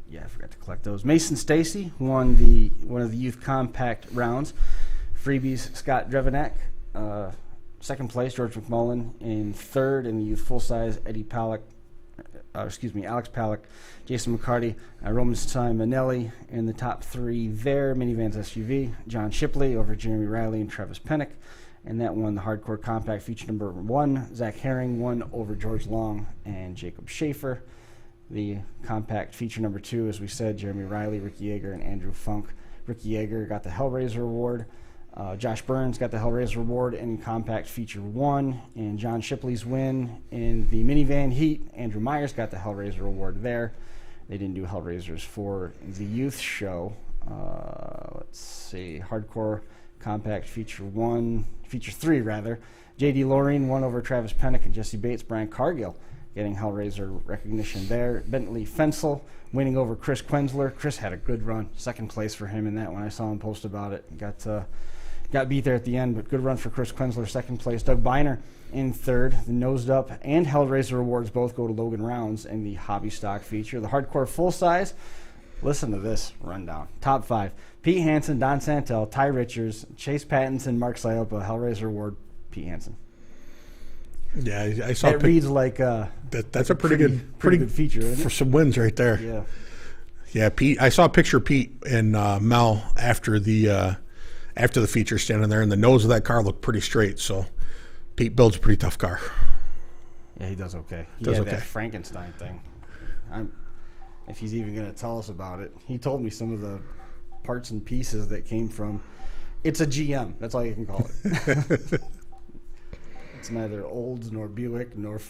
Yeah, I forgot to collect those. Mason Stacy won one of the youth compact rounds. Freebies, Scott Drevenak. Second place, George McMullen. In third, in the youth full size, Eddie Paluch. Alex Paluch, Jason McCarty, Roman Manelli in the top 3 there. Minivans SUV, John Shipley over Jeremy Riley and Travis Pennick. And that won the Hardcore Compact feature number 1. Zach Herring won over George Long and Jacob Schaefer. The Compact feature number 2, as we said, Jeremy Riley, Ricky Yeager, and Andrew Funk. Ricky Yeager got the Hellraiser Award. Josh Burns got the Hellraiser Award in Compact Feature 1. And John Shipley's win in the Minivan Heat. Andrew Myers got the Hellraiser Award there. They didn't do Hellraisers for the youth show. Let's see. Hardcore Compact Feature 3 rather. J.D. Loreen won over Travis Pennick and Jesse Bates. Brian Cargill getting Hellraiser recognition there. Bentley Fensel winning over Chris Quensler. Chris had a good run. Second place for him in that one. I saw him post about it. Got beat there at the end, but good run for Chris Quensler. Second place. Doug Biner in third. The Nosed Up and Hellraiser Awards both go to Logan Rounds in the Hobby Stock feature. The Hardcore Full Size. Listen to this rundown. Top 5. Pete Hansen, Don Santel, Ty Richards, Chase Pattinson, Mark Siopa, Hellraiser Award, Pete Hansen. Yeah, I saw it. Reads like that's a pretty good feature, isn't it? For some wins right there. Yeah. Yeah, Pete. I saw a picture of Pete and Mel after the feature standing there, and the nose of that car looked pretty straight. So Pete builds a pretty tough car. Yeah, he does okay. That Frankenstein thing. If he's even going to tell us about it, he told me some of the parts and pieces that came from. It's a GM. That's all you can call it. It's neither Olds nor Buick nor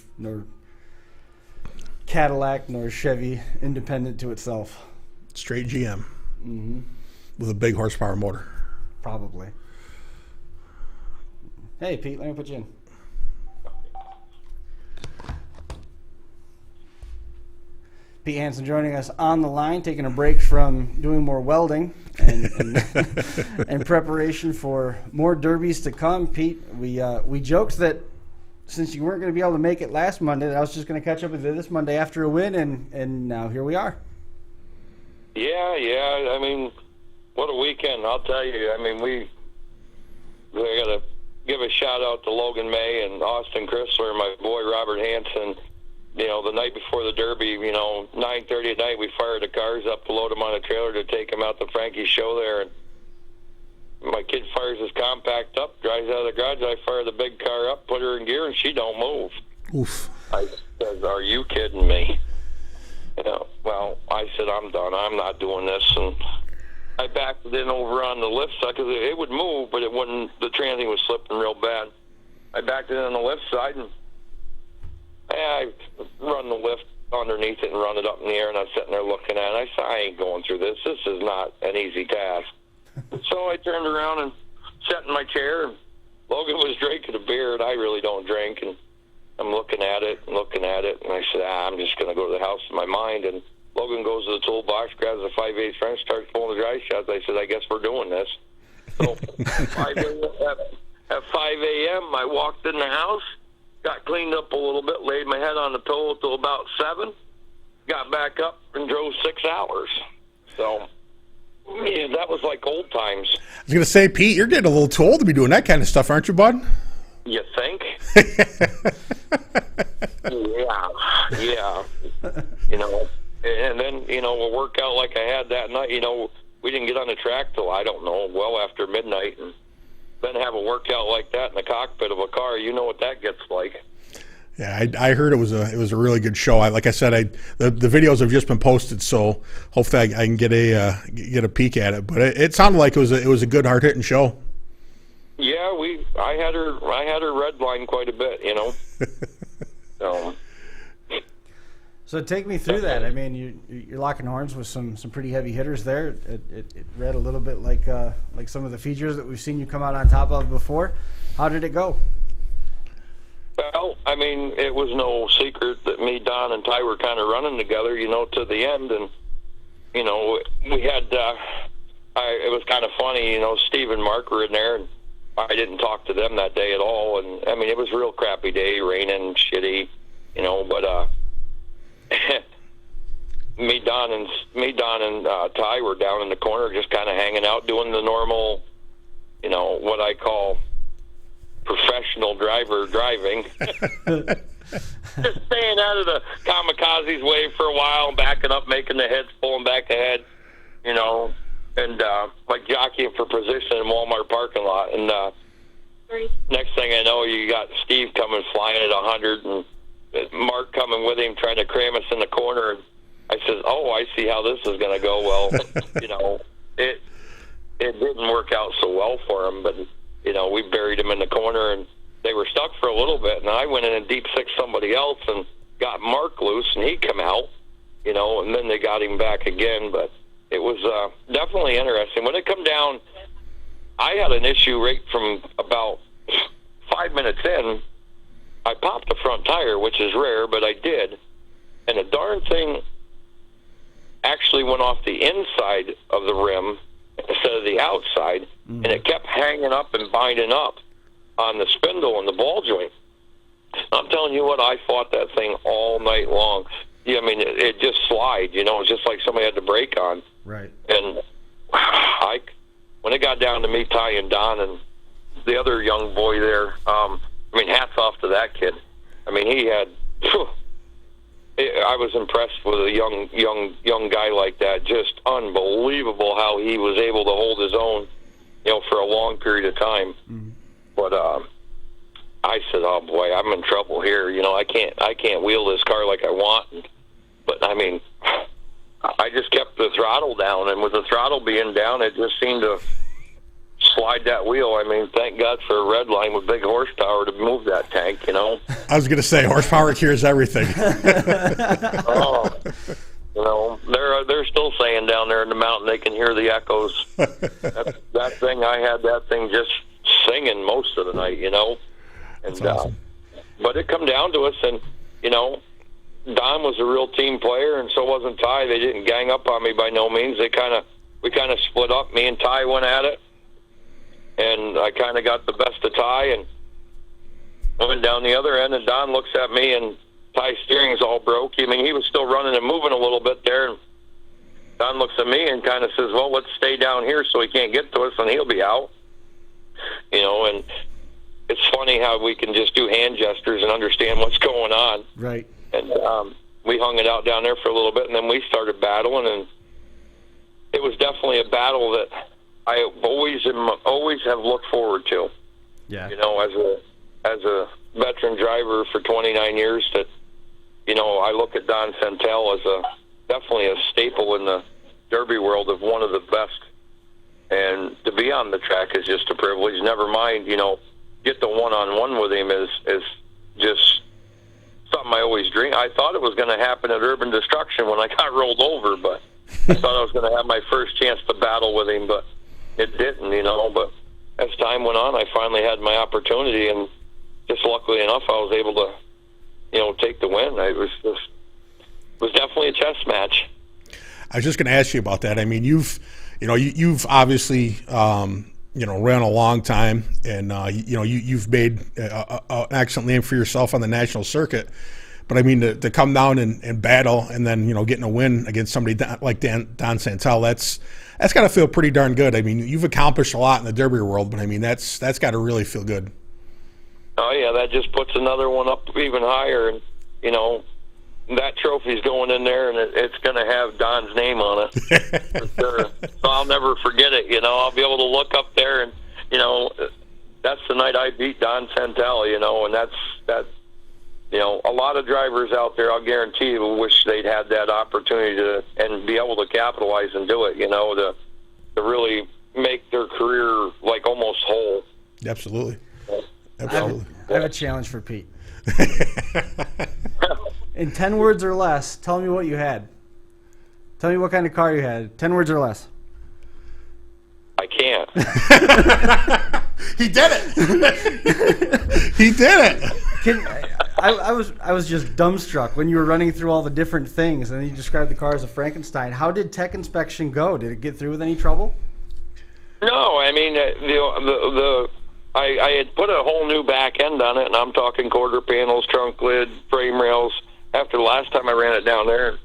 Cadillac nor Chevy, independent to itself. Straight GM. Mm-hmm. With a big horsepower motor. Probably. Hey, Pete, let me put you in. Pete Hansen joining us on the line, taking a break from doing more welding and preparation for more derbies to come. Pete, we joked that since you weren't going to be able to make it last Monday, that I was just going to catch up with you this Monday after a win, and now here we are. Yeah. I mean, what a weekend, I'll tell you. I mean, we got to give a shout out to Logan May and Austin Chrysler and my boy Robert Hansen. You know, the night before the Derby, 9:30 at night, we fired the cars up to load them on a trailer to take them out to Frankie's show there. And my kid fires his compact up, drives out of the garage. I fire the big car up, put her in gear, and she don't move. Oof. I said, "Are you kidding me?" Well, I said, "I'm done. I'm not doing this." And I backed it in over on the lift side because it would move, but it wouldn't. The transit was slipping real bad. I backed it on the lift side and. I run the lift underneath it and run it up in the air, and I'm sitting there looking at it. I said, I ain't going through this. This is not an easy task. So I turned around and sat in my chair, and Logan was drinking a beer, and I really don't drink. And I'm looking at it, and I said, I'm just going to go to the house in my mind. And Logan goes to the toolbox, grabs a 5/8 French, starts pulling the dry shots. I said, I guess we're doing this. So at 5 a.m., I walked in the house. Got cleaned up a little bit, laid my head on the pillow till about 7, got back up and drove 6 hours. So, yeah, that was like old times. I was going to say, Pete, you're getting a little too old to be doing that kind of stuff, aren't you, bud? You think? Yeah. And then, a workout like I had that night, we didn't get on the track till, I don't know, well after midnight, and then have a workout like that in the cockpit of a car, you know what that gets like. Yeah, I heard it was a really good show. Like I said, the videos have just been posted, so hopefully I can get a peek at it. But it sounded like it was a good hard hitting show. Yeah, I had her red line quite a bit, So take me through that. I mean, you're locking horns with some pretty heavy hitters there. It read a little bit like some of the features that we've seen you come out on top of before. How did it go? Well, I mean, it was no secret that me, Don, and Ty were kind of running together, to the end. And, we had, it was kind of funny, Steve and Mark were in there, and I didn't talk to them that day at all. And, I mean, it was a real crappy day, raining, shitty, but me, Don, and Ty were down in the corner just kind of hanging out, doing the normal, what I call professional driver driving. Just staying out of the kamikaze's way for a while, backing up, making the heads, pulling back the head, you know, and like jockeying for position in Walmart parking lot. And next thing I know, you got Steve coming flying at 100, and Mark coming with him trying to cram us in the corner. And I said, "Oh, I see how this is going to go." Well, you know, it didn't work out so well for him, but you know, we buried him in the corner, and they were stuck for a little bit. And I went in and deep six somebody else and got Mark loose, and he come out, you know, and then they got him back again. But it was definitely interesting. When it come down, I had an issue right from about 5 minutes in. I popped the front tire, which is rare, but I did. And the darn thing actually went off the inside of the rim instead of the outside, and it kept hanging up and binding up on the spindle and the ball joint. I'm telling you what, I fought that thing all night long. Yeah, I mean, it just slide, you know, it's just like somebody had the brake on. Right. And when it got down to me, Ty, and Don, and the other young boy there, I mean, hats off to that kid. I mean, he had. I was impressed with a young guy like that. Just unbelievable how he was able to hold his own, you know, for a long period of time. Mm-hmm. But I said, "Oh boy, I'm in trouble here. You know, I can't wheel this car like I want." But I mean, I just kept the throttle down, and with the throttle being down, it just seemed to slide that wheel. I mean, thank God for a red line with big horsepower to move that tank, you know. I was going to say, horsepower cures everything. Oh, you know, they're still saying down there in the mountain they can hear the echoes. that thing, I had that thing just singing most of the night, you know. And That's awesome. But it come down to us, and you know, Don was a real team player, and so wasn't Ty. They didn't gang up on me by no means. We kind of split up. Me and Ty went at it, and I kind of got the best of Ty, and went down the other end. And Don looks at me, and Ty's steering's all broke. I mean, he was still running and moving a little bit there. And Don looks at me and kind of says, "Well, let's stay down here so he can't get to us, and he'll be out." You know, and it's funny how we can just do hand gestures and understand what's going on. Right. And we hung it out down there for a little bit, and then we started battling, and it was definitely a battle that I always have looked forward to. Yeah. You know, as a veteran driver for 29 years, that, you know, I look at Don Santel as definitely a staple in the Derby world of one of the best. And to be on the track is just a privilege. Never mind, you know, get the one-on-one with him is just something I always dream. I thought it was going to happen at Urban Destruction when I got rolled over, but I thought I was going to have my first chance to battle with him, but it didn't, you know. But as time went on, I finally had my opportunity, and just luckily enough, I was able to, you know, take the win. It was definitely a chess match. I was just going to ask you about that. I mean, you've obviously you know, ran a long time, and you know, you've made an excellent name for yourself on the national circuit. But I mean, to come down and battle, and then, you know, getting a win against somebody like Don Santel, that's got to feel pretty darn good. I mean, you've accomplished a lot in the Derby world, but I mean, that's got to really feel good. Oh yeah, that just puts another one up even higher, and you know, that trophy's going in there, and it's going to have Don's name on it. For sure. So I'll never forget it. You know, I'll be able to look up there, and you know, that's the night I beat Don Santel. You know, and that's. You know, a lot of drivers out there, I'll guarantee you, wish they'd had that opportunity to and be able to capitalize and do it. You know, to really make their career like almost whole. Absolutely. I have a challenge for Pete. In 10 words or less, tell me what you had. Tell me what kind of car you had. 10 words or less. I can't. He did it. He did it. I was just dumbstruck when you were running through all the different things, and then you described the car as a Frankenstein. How did tech inspection go? Did it get through with any trouble? No, I mean, I had put a whole new back end on it, and I'm talking quarter panels, trunk lid, frame rails. After the last time I ran it down there,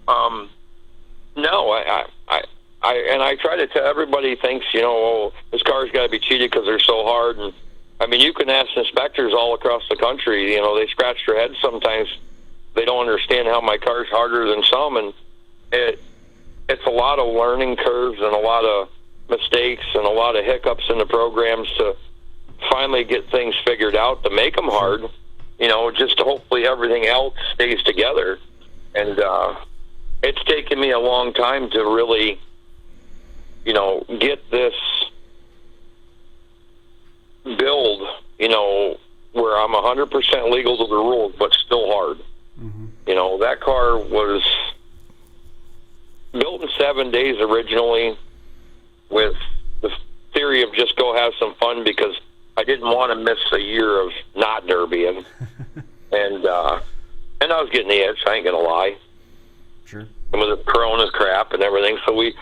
no, I try to tell everybody thinks, you know, oh, this car's got to be cheated because they're so hard, and I mean, you can ask inspectors all across the country. You know, they scratch their heads sometimes. They don't understand how my car's harder than some, and it's a lot of learning curves and a lot of mistakes and a lot of hiccups in the programs to finally get things figured out to make them hard. You know, just hopefully everything else stays together. And it's taken me a long time to really, you know, get this build, you know, where I'm 100% legal to the rules, but still hard. Mm-hmm. You know, that car was built in 7 days originally with the theory of just go have some fun because I didn't want to miss a year of not derbying. and I was getting the itch, I ain't going to lie. Sure. And with the Corona crap and everything, so we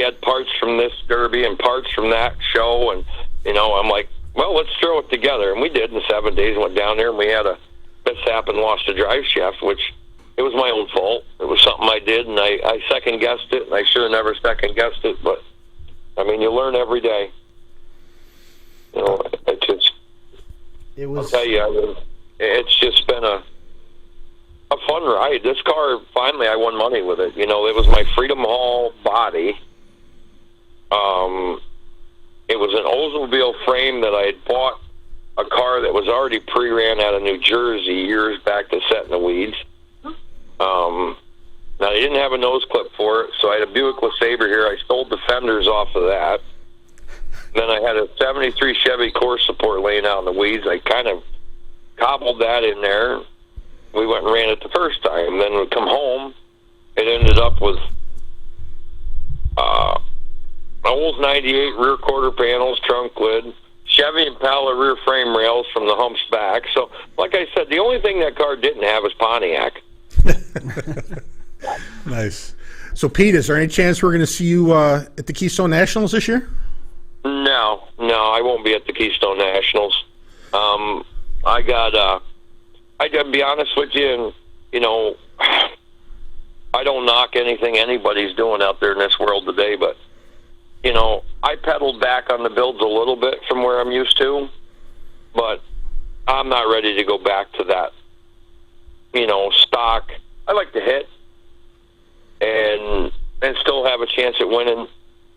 had parts from this derby and parts from that show, and, you know, I'm like, well, let's throw it together. And we did in 7 days, went down there, and we had a mishap and lost a drive shaft, which it was my own fault. It was something I did, and I second-guessed it, and I should have never second-guessed it, but, I mean, you learn every day. You know, I'll tell you, I mean, it's just been a fun ride. This car, finally, I won money with it. You know, it was my Freedom Hall body. It was an Oldsmobile frame that I had bought a car that was already pre-ran out of New Jersey years back to set in the weeds. Now, they didn't have a nose clip for it, so I had a Buick LeSabre here. I stole the fenders off of that. Then I had a 73 Chevy core support laying out in the weeds. I kind of cobbled that in there. We went and ran it the first time. Then we come home. It ended up with Olds 98 rear quarter panels, trunk lid, Chevy Impala rear frame rails from the humps back. So, like I said, the only thing that car didn't have was Pontiac. Nice. So, Pete, is there any chance we're going to see you at the Keystone Nationals this year? No, I won't be at the Keystone Nationals. I gotta be honest with you, and, you know, I don't knock anything anybody's doing out there in this world today, but, you know, I pedaled back on the builds a little bit from where I'm used to, but I'm not ready to go back to that, you know, stock. I like to hit and still have a chance at winning.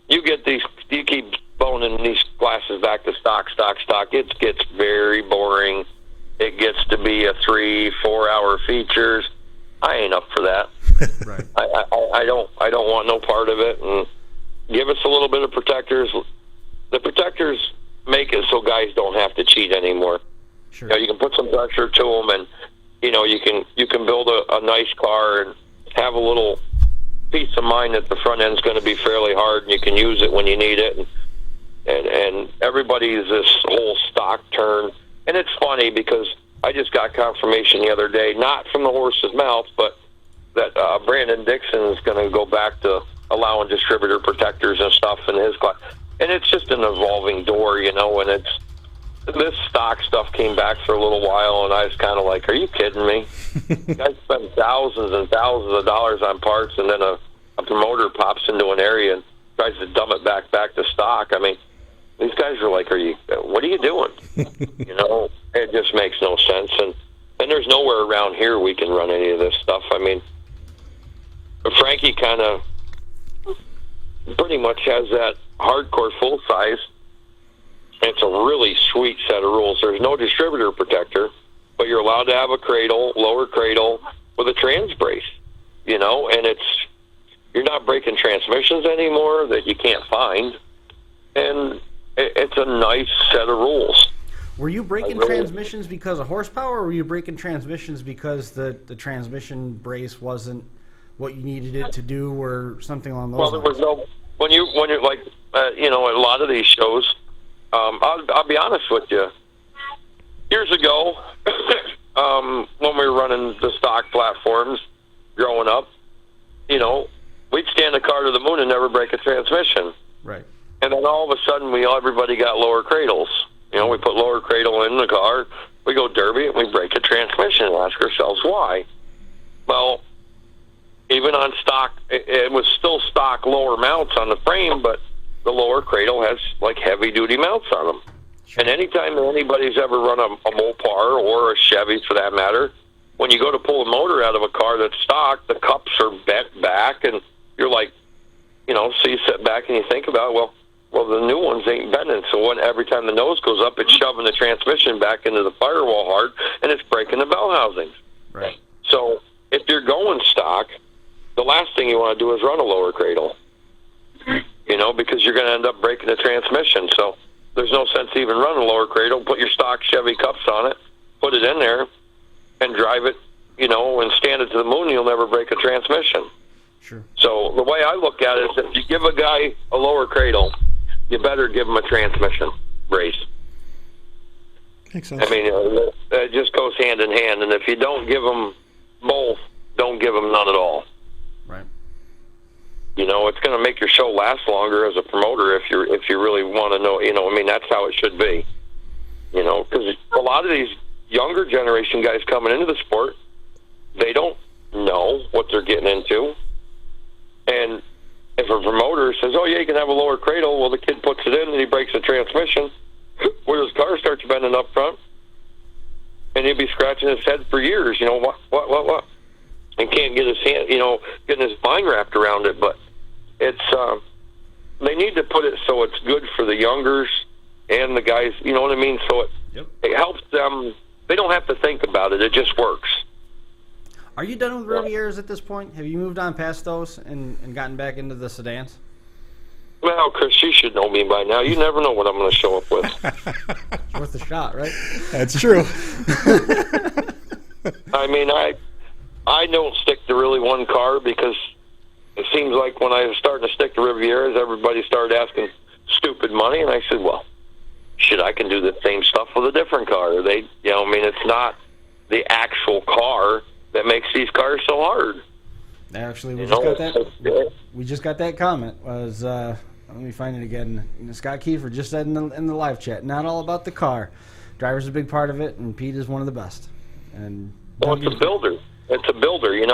You keep boning these classes back to stock. It gets very boring. It gets to be a 3-4 hour features. I ain't up for that. Right. I don't want no part of it. And give us a little bit of protectors. The protectors make it so guys don't have to cheat anymore. Sure. You know, you can put some pressure to them, and, you know, you can build a nice car and have a little peace of mind that the front end's going to be fairly hard, and you can use it when you need it. And everybody's this whole stock turn. And it's funny because I just got confirmation the other day, not from the horse's mouth, but that Brandon Dixon is going to go back to allowing distributor protectors and stuff in his class. And it's just an evolving door, you know, and this stock stuff came back for a little while, and I was kind of like, are you kidding me? I spend thousands and thousands of dollars on parts, and then a promoter pops into an area and tries to dumb it back to stock. I mean, these guys are like, what are you doing? You know, it just makes no sense. And there's nowhere around here we can run any of this stuff. I mean, Frankie kind of pretty much has that hardcore full size. It's a really sweet set of rules. There's no distributor protector, but you're allowed to have a cradle, lower cradle, with a trans brace, you know, and you're not breaking transmissions anymore that you can't find. And it's a nice set of rules. Were you breaking transmissions because of horsepower, or were you breaking transmissions because the transmission brace wasn't what you needed it to do, or something along those lines? Well, there was no when you're like you know, at a lot of these shows. I'll be honest with you. Years ago, when we were running the stock platforms, growing up, you know, we'd stand the car to the moon and never break a transmission. Right. And then all of a sudden, everybody got lower cradles. You know, we put lower cradle in the car, we go derby, and we break a transmission and ask ourselves why. Well, even on stock, it was still stock lower mounts on the frame, but the lower cradle has, like, heavy-duty mounts on them. And anytime anybody's ever run a Mopar or a Chevy for that matter, when you go to pull a motor out of a car that's stock, the cups are bent back, and you're like, so you sit back and you think about, well, the new ones ain't bending, so every time the nose goes up, it's shoving the transmission back into the firewall hard, and it's breaking the bell housings. Right. So if you're going stock, the last thing you want to do is run a lower cradle, because you're going to end up breaking the transmission. So there's no sense even running a lower cradle. Put your stock Chevy cups on it, put it in there, and drive it, and stand it to the moon, you'll never break a transmission. Sure. So the way I look at it is if you give a guy a lower cradle, you better give him a transmission brace. Makes sense. I mean, it just goes hand in hand. And if you don't give them both, don't give them none at all. Right. It's going to make your show last longer as a promoter if you really want to know. That's how it should be. Because a lot of these younger generation guys coming into the sport, they don't know what they're getting into. And if a promoter says, "Oh yeah, you can have a lower cradle," well, the kid puts it in and he breaks the transmission. Where his car starts bending up front, and he'll be scratching his head for years. What? And can't get his hand, getting his mind wrapped around it. But it's they need to put it so it's good for the youngers and the guys. You know what I mean? So it helps them. They don't have to think about it. It just works. Are you done with Rivieras at this point? Have you moved on past those and gotten back into the sedans? Well, Chris, you should know me by now. You never know what I'm going to show up with. It's worth a shot, right? That's true. I mean, I don't stick to really one car because it seems like when I was starting to stick to Rivieras, everybody started asking stupid money, and I said, well, shit, I can do the same stuff with a different car. It's not the actual car that makes these cars so hard. Actually, we just got that comment. Let me find it again. Scott Kiefer just said in the live chat, not all about the car. Driver's a big part of it, and Pete is one of the best. And it's a builder. It's a builder, And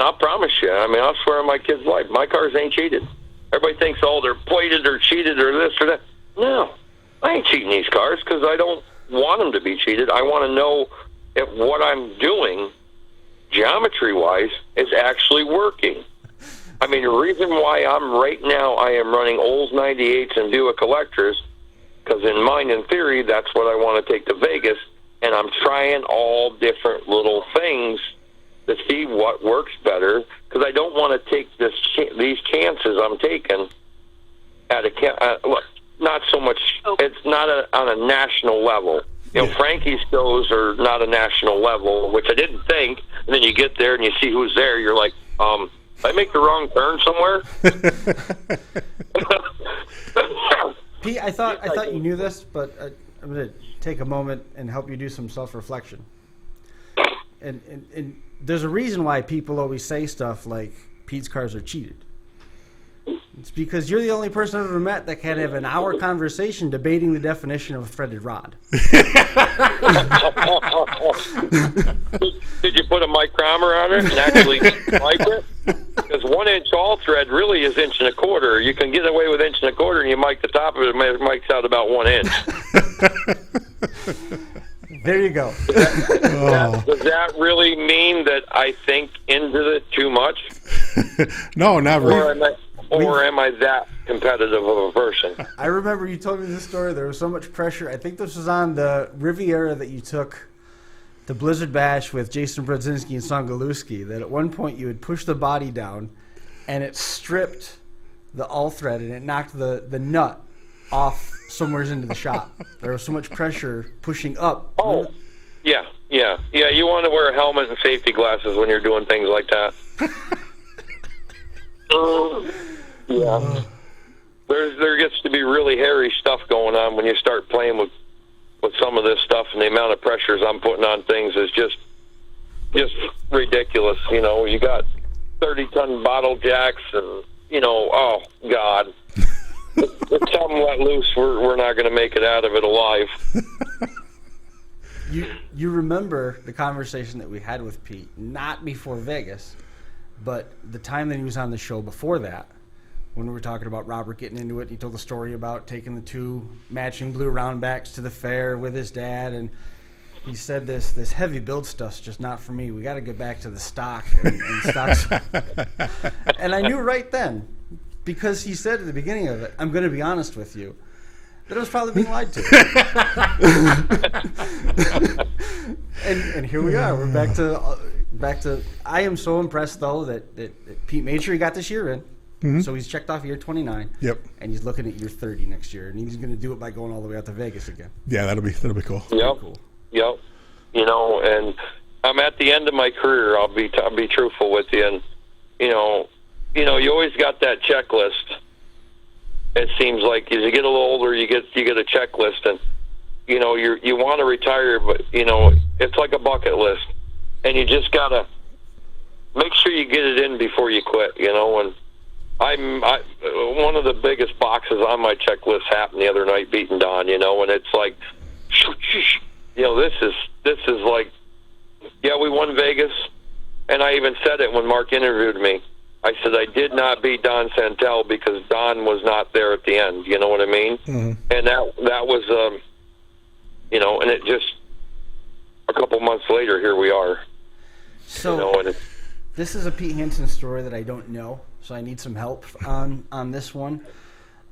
I'll promise you, I'll swear on my kid's life, my cars ain't cheated. Everybody thinks, they're plated or cheated or this or that. No, I ain't cheating these cars because I don't want them to be cheated. I want to know if what I'm doing, geometry-wise, is actually working. The reason why I am running Olds 98s and Buick Electras, because in mind and theory, that's what I want to take to Vegas, and I'm trying all different little things to see what works better, because I don't want to take these chances I'm taking look, not so much, it's not on a national level. Frankie's shows are not a national level, which I didn't think, and then you get there and you see who's there, you're like, did I make the wrong turn somewhere? Pete, I thought you knew this, but I'm going to take a moment and help you do some self-reflection. And there's a reason why people always say stuff like Pete's cars are cheated. It's because you're the only person I've ever met that can have an hour conversation debating the definition of a threaded rod. Did you put a micrometer on it and actually mic it? Because 1 inch all thread really is 1.25 inches. You can get away with 1.25 inches and you mic the top of it, it mics out about 1 inch. There you go. Does that really mean that I think into it too much? No, not really. Or am I that competitive of a person? I remember you told me this story. There was so much pressure. I think this was on the Riviera that you took the Blizzard Bash with Jason Brodzinski and Songaluski, that at one point you had pushed the body down and it stripped the all thread and it knocked the nut off somewhere into the shop. There was so much pressure pushing up. Oh, yeah. You want to wear a helmet and safety glasses when you're doing things like that. Yeah. There gets to be really hairy stuff going on when you start playing with some of this stuff, and the amount of pressures I'm putting on things is just ridiculous. You got 30-ton bottle jacks, and oh God, if something let loose, we're not going to make it out of it alive. You remember the conversation that we had with Pete, not before Vegas, but the time that he was on the show before that, when we were talking about Robert getting into it. He told the story about taking the 2 matching blue roundbacks to the fair with his dad, and he said this heavy build stuff's just not for me. We got to get back to the stock and stocks. And I knew right then, because he said at the beginning of it, I'm going to be honest with you, that I was probably being lied to. and here we are. We're back to. I am so impressed though that Pete made sure he got this year in. Mm-hmm. So he's checked off year 29. Yep. And he's looking at year 30 next year, and he's going to do it by going all the way out to Vegas again. Yeah, that'll be cool. Yep. Cool. Yep. You know, and I'm at the end of my career. I'll be truthful with you, and you always got that checklist. It seems like as you get a little older, you get a checklist, and you want to retire, but it's like a bucket list, and you just gotta make sure you get it in before you quit. And I one of the biggest boxes on my checklist happened the other night beating Don. And it's like, this is like, yeah, we won Vegas, and I even said it when Mark interviewed me. I said I did not beat Don Santel because Don was not there at the end. You know what I mean? Mm-hmm. And that was, and it just a couple months later, here we are. So this is a Pete Hansen story that I don't know, so I need some help on this one.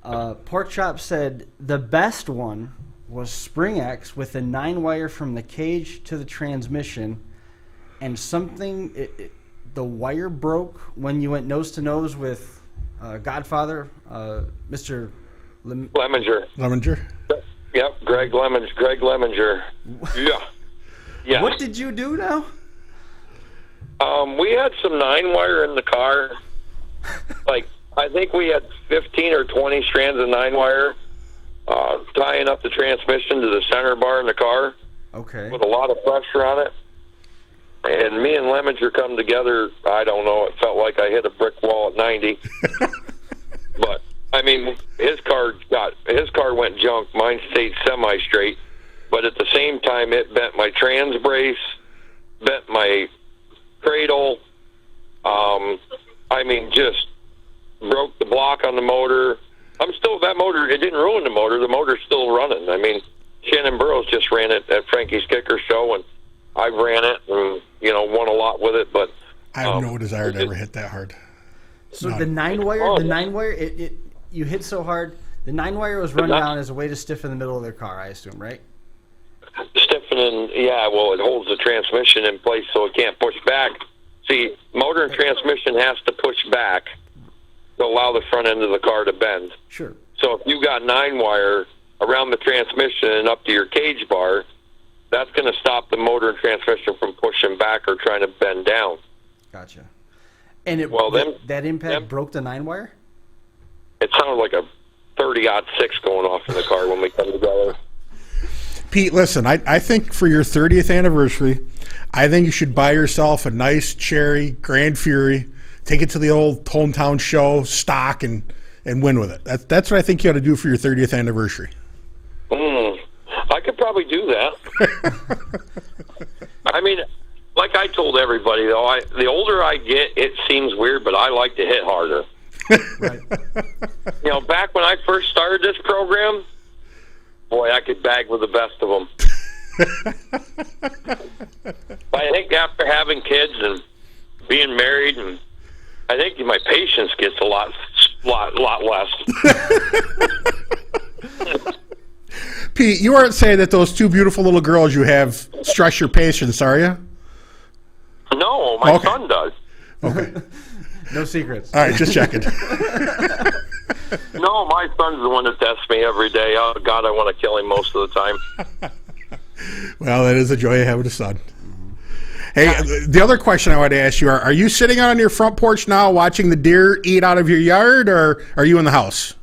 Pork Chop said the best one was Spring X with a 9-wire from the cage to the transmission, and something. The wire broke when you went nose to nose with Godfather, Mr. Lemminger. Lemminger? Yep, Greg Lemminger. Yeah. What did you do now? We had some 9-wire in the car. Like, I think we had 15 or 20 strands of 9-wire tying up the transmission to the center bar in the car. Okay. With a lot of pressure on it. And me and Lemminger come together, I don't know, it felt like I hit a brick wall at 90. But, I mean, his car went junk. Mine stayed semi-straight. But at the same time, it bent my trans brace, bent my cradle. Just broke the block on the motor. That motor, it didn't ruin the motor. The motor's still running. I mean, Shannon Burroughs just ran it at Frankie's Kicker Show, and I ran it and, won a lot with it, but I have no desire to ever hit that hard. So the 9-wire, you hit so hard, the 9-wire was run down as a way to stiffen the middle of their car, I assume, right? Stiffening, yeah, well, it holds the transmission in place so it can't push back. See, motor and transmission has to push back to allow the front end of the car to bend. Sure. So if you got 9-wire around the transmission and up to your cage bar, that's going to stop the motor and transmission from pushing back or trying to bend down. Gotcha. And that impact broke the 9-wire? It sounded like a 30-06 going off in the car when we come together. Pete, listen, I think for your 30th anniversary, I think you should buy yourself a nice cherry Grand Fury, take it to the old hometown show, stock, and win with it. That's what I think you ought to do for your 30th anniversary. I could probably do that. I mean, like I told everybody, though, the older I get, it seems weird, but I like to hit harder. Right. Back when I first started this program, boy, I could bag with the best of them. I think after having kids and being married, and I think my patience gets a lot less. Pete, you aren't saying that those 2 beautiful little girls you have stress your patience, are you? No, my son does. Okay. No secrets. All right, just checking. No, my son's the one that tests me every day. Oh, God, I want to kill him most of the time. Well, that is the joy of having a son. Hey, the other question I wanted to ask you, are you sitting on your front porch now watching the deer eat out of your yard, or are you in the house?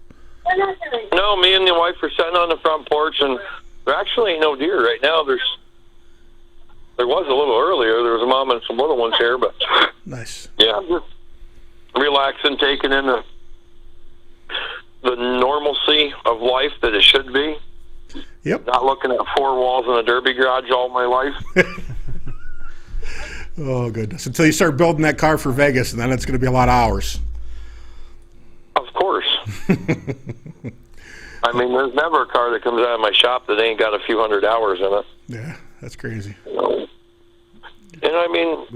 No, me and the wife are sitting on the front porch, and there actually ain't no deer right now. There was a little earlier. There was a mom and some little ones here, but nice. Yeah, I'm just relaxing, taking in the normalcy of life that it should be. Yep. Not looking at 4 walls in a derby garage all my life. Oh, goodness. Until you start building that car for Vegas, and then it's going to be a lot of hours. Of course. I mean, there's never a car that comes out of my shop that ain't got a few hundred hours in it. Yeah, that's crazy. And I mean,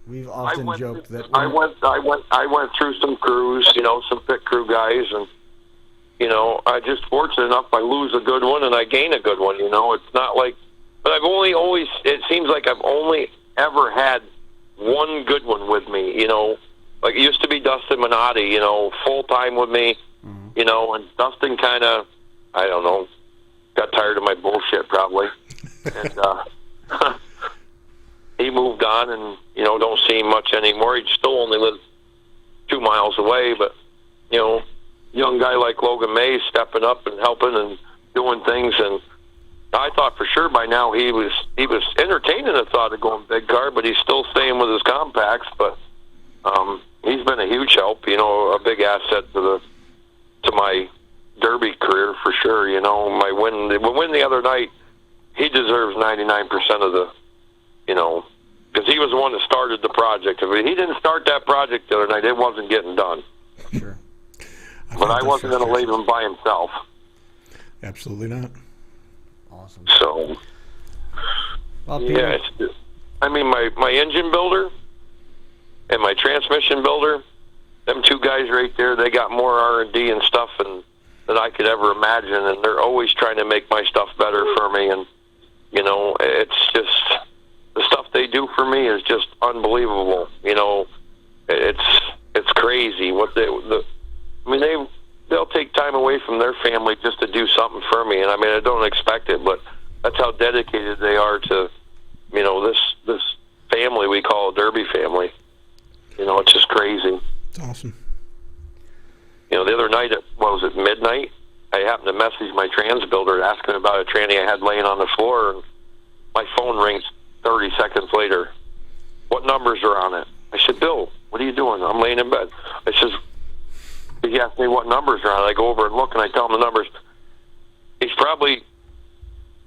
we've often joked that I went through some crews, some pit crew guys, and I just fortunate enough I lose a good one and I gain a good one. It's not like, but it seems like I've only ever had one good one with me. Like it used to be Dustin Minotti, full time with me. And Dustin kind of, I don't know, got tired of my bullshit probably. And he moved on and, don't see him much anymore. He still only lives 2 miles away, but, young guy like Logan May stepping up and helping and doing things. And I thought for sure by now he was entertaining the thought of going big car, but he's still staying with his compacts. But he's been a huge help, a big asset to my Derby career for sure. My win the other night, he deserves 99% of the, because he was the one that started the project. If he didn't start that project the other night, it wasn't getting done. Sure. But I wasn't going to leave him by himself. Absolutely not. Awesome. So, Well, yeah, my engine builder and my transmission builder, them two guys right there, they got more R&D and stuff than I could ever imagine, and they're always trying to make my stuff better for me. And it's just the stuff they do for me is just unbelievable. It's crazy what they'll take time away from their family just to do something for me, and I don't expect it, but that's how dedicated they are to this family we call a Derby family. It's just crazy. It's awesome. The other night at midnight, I happened to message my trans builder asking about a tranny I had laying on the floor, and my phone rings 30 seconds later. What numbers are on it? I said, Bill, what are you doing? I'm laying in bed. He asked me what numbers are on it. I go over and look, and I tell him the numbers. He's probably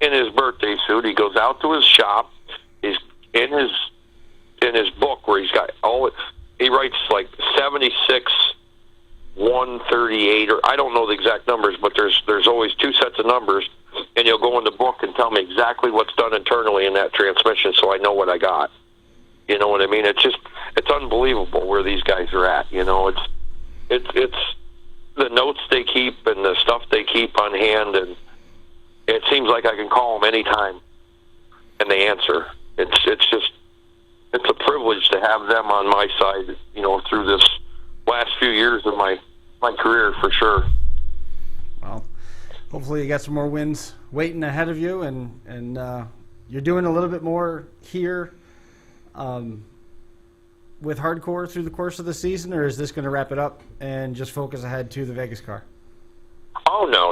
in his birthday suit. He goes out to his shop. He's in his book where he's got he writes like 76 138, or I don't know the exact numbers, but there's always two sets of numbers, and he'll go in the book and tell me exactly what's done internally in that transmission, so I know what I got. You know what I mean? It's unbelievable where these guys are at. It's the notes they keep and the stuff they keep on hand, and it seems like I can call them anytime, and they answer. It's a privilege to have them on my side, through this last few years of my career for sure. Well, hopefully you got some more wins waiting ahead of you, and you're doing a little bit more here with hardcore through the course of the season, or is this going to wrap it up and just focus ahead to the Vegas car? Oh no!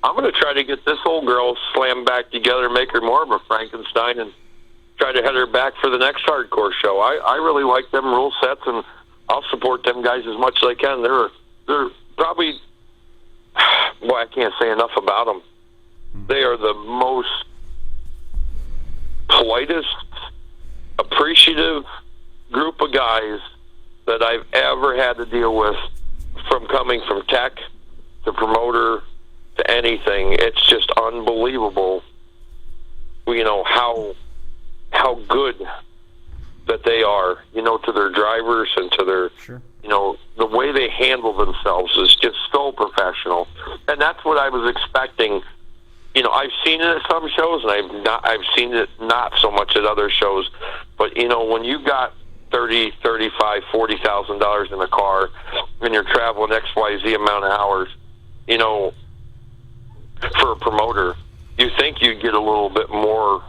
I'm gonna try to get this old girl slammed back together, make her more of a Frankenstein, and try to head her back for the next hardcore show. I really like them rule sets, and I'll support them guys as much as I can. They're probably, boy, I can't say enough about them. They are the most politest, appreciative group of guys that I've ever had to deal with, from coming from tech to promoter to anything. It's just unbelievable, how good that they are, to their drivers and to their, sure. The way they handle themselves is just so professional. And that's what I was expecting. I've seen it at some shows, and I've seen it not so much at other shows. But, when you got $30,000, $35,000, $40,000 in a car, and you're traveling XYZ amount of hours, for a promoter, you think you'd get a little bit more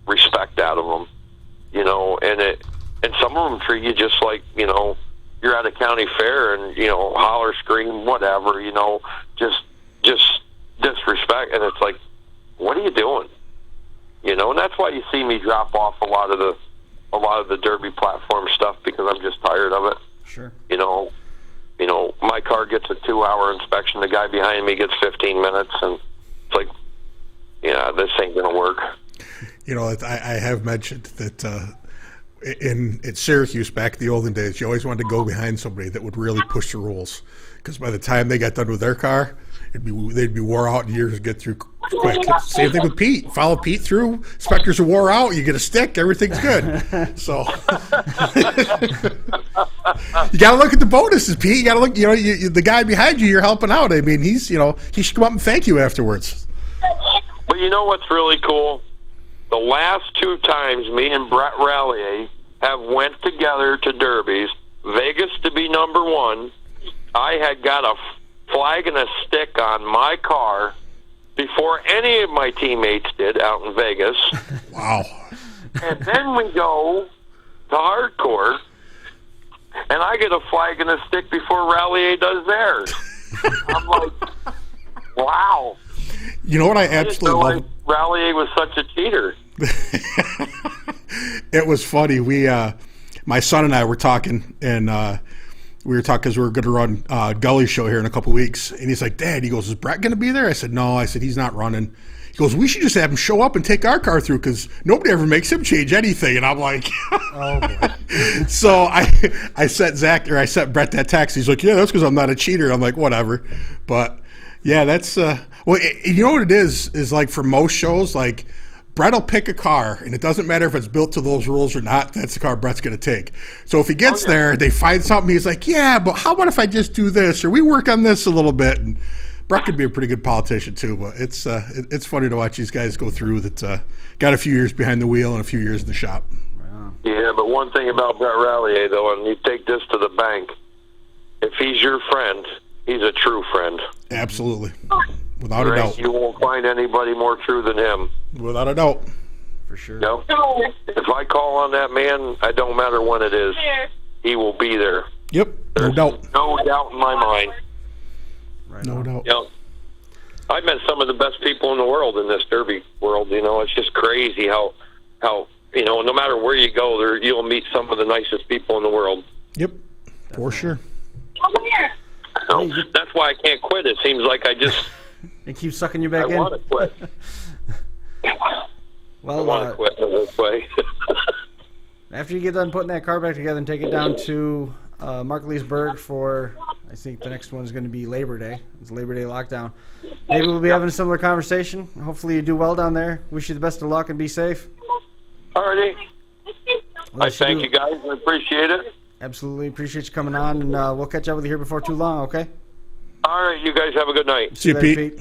respect out of them, and some of them treat you just like, you're at a county fair and, holler, scream, whatever, just disrespect. And it's like, what are you doing? And that's why you see me drop off a lot of the Derby platform stuff, because I'm just tired of it. Sure. My car gets a 2-hour inspection. The guy behind me gets 15 minutes, and it's like, this ain't going to work. I have mentioned that at Syracuse back in the olden days, you always wanted to go behind somebody that would really push the rules, because by the time they got done with their car, they'd be wore out in years to get through quick. Same thing with Pete. Follow Pete through. Inspectors are wore out. You get a stick. Everything's good. So you got to look at the bonuses, Pete. You got to look. The guy behind you, you're helping out. I mean, he should come up and thank you afterwards. But you know what's really cool? The last 2 times me and Brett Rallier have went together to derbies, Vegas to be number 1, I had got a flag and a stick on my car before any of my teammates did out in Vegas. Wow. And then we go to hardcore, and I get a flag and a stick before Rallier does theirs. I'm like, wow. You know what I absolutely love? Rallier was such a cheater. It was funny. My son and I were talking, and we were talking because we were going to run Gully's show here in a couple weeks. And he's like, Dad, he goes, is Brett going to be there? I said, no. I said, he's not running. He goes, we should just have him show up and take our car through, because nobody ever makes him change anything. And I'm like, oh, boy. So I sent Brett that text. He's like, yeah, that's because I'm not a cheater. I'm like, whatever. But yeah, that's you know what it is like for most shows, like Brett will pick a car, and it doesn't matter if it's built to those rules or not. That's the car Brett's going to take. So if he gets there, they find something. He's like, yeah, but how about if I just do this, or we work on this a little bit? And Brett could be a pretty good politician too. But it's funny to watch these guys go through that. Got a few years behind the wheel and a few years in the shop. Wow. Yeah, but one thing about Brett Rallier, though, and you take this to the bank, if he's your friend, he's a true friend. Absolutely. Without a doubt. You won't find anybody more true than him. Without a doubt. For sure. No. If I call on that man, I don't matter when it is, he will be there. Yep. There's no doubt. No doubt in my mind. Right no on. doubt. You know, I've met some of the best people in the world in this derby world. You know, it's just crazy how no matter where you go, you'll meet some of the nicest people in the world. Yep. For sure. So that's why I can't quit. It seems like I keep sucking you back in. I want to quit. Well, I want to quit in this way. After you get done putting that car back together and take it down to Markleysburg for, I think the next one is going to be Labor Day. It's Labor Day lockdown. Maybe we'll be having a similar conversation. Hopefully you do well down there. Wish you the best of luck and be safe. Alrighty. Well, I thank you guys. I appreciate it. Absolutely. Appreciate you coming on, and we'll catch up with you here before too long, okay? All right. You guys have a good night. See you, later, Pete.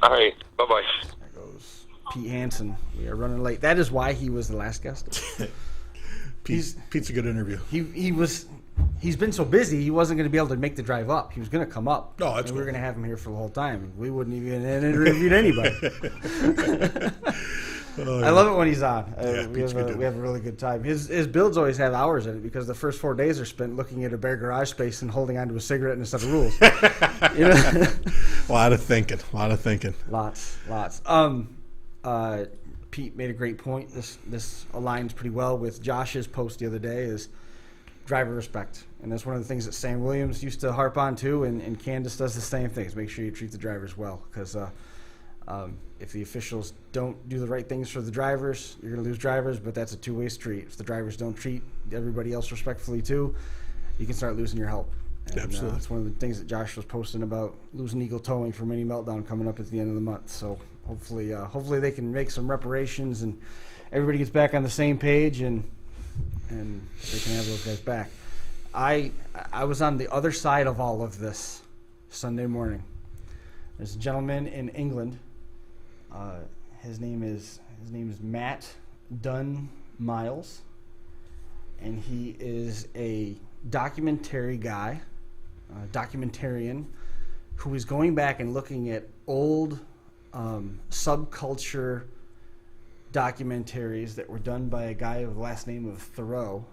All right. Bye-bye. There goes Pete Hansen. We are running late. That is why he was the last guest. Pete's a good interview. He's been so busy, he wasn't going to be able to make the drive up. He was going to come up. No, that's and we were cool. going to have him here for the whole time. We wouldn't even have interviewed anybody. Oh, I love it when he's on. Yeah, we Pete's have good a really good time. His builds always have hours in it because the first 4 days are spent looking at a bare garage space and holding onto a cigarette and a set of rules. A lot of thinking. Lots. Pete made a great point. This aligns pretty well with Josh's post the other day, is driver respect. And that's one of the things that Sam Williams used to harp on too, and Candace does the same thing, is make sure you treat the drivers well. Because if the officials don't do the right things for the drivers, you're going to lose drivers, but that's a two-way street. If the drivers don't treat everybody else respectfully too, you can start losing your help. And, Absolutely. That's one of the things that Josh was posting about losing Eagle Towing for Mini Meltdown coming up at the end of the month. So hopefully they can make some reparations and everybody gets back on the same page and they can have those guys back. I was on the other side of all of this Sunday morning. There's a gentleman in England. His name is Matt Dunn Miles, and he is a documentary guy, documentarian, who is going back and looking at old subculture documentaries that were done by a guy with the last name of Thoreau,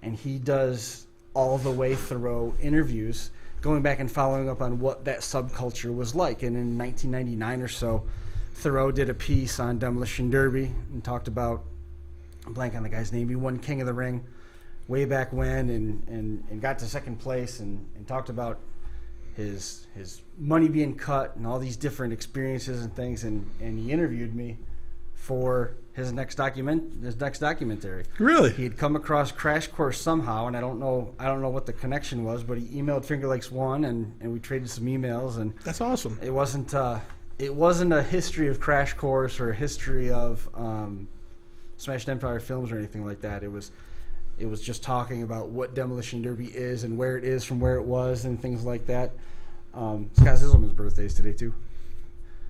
and he does all the way Thoreau interviews, going back and following up on what that subculture was like. And in 1999 or so, Thoreau did a piece on Demolition Derby and talked about, I'm blank on the guy's name, he won King of the Ring way back when and got to second place and talked about his money being cut and all these different experiences and things, and he interviewed me for his next documentary. Really? He'd come across Crash Course somehow, and I don't know what the connection was, but he emailed Finger Lakes One, and we traded some emails, and That's awesome. it wasn't a history of Crash Course or a history of Smashed Empire Films or anything like that. It was just talking about what Demolition Derby is and where it is from where it was and things like that. Scott Zisselman's birthday is today too.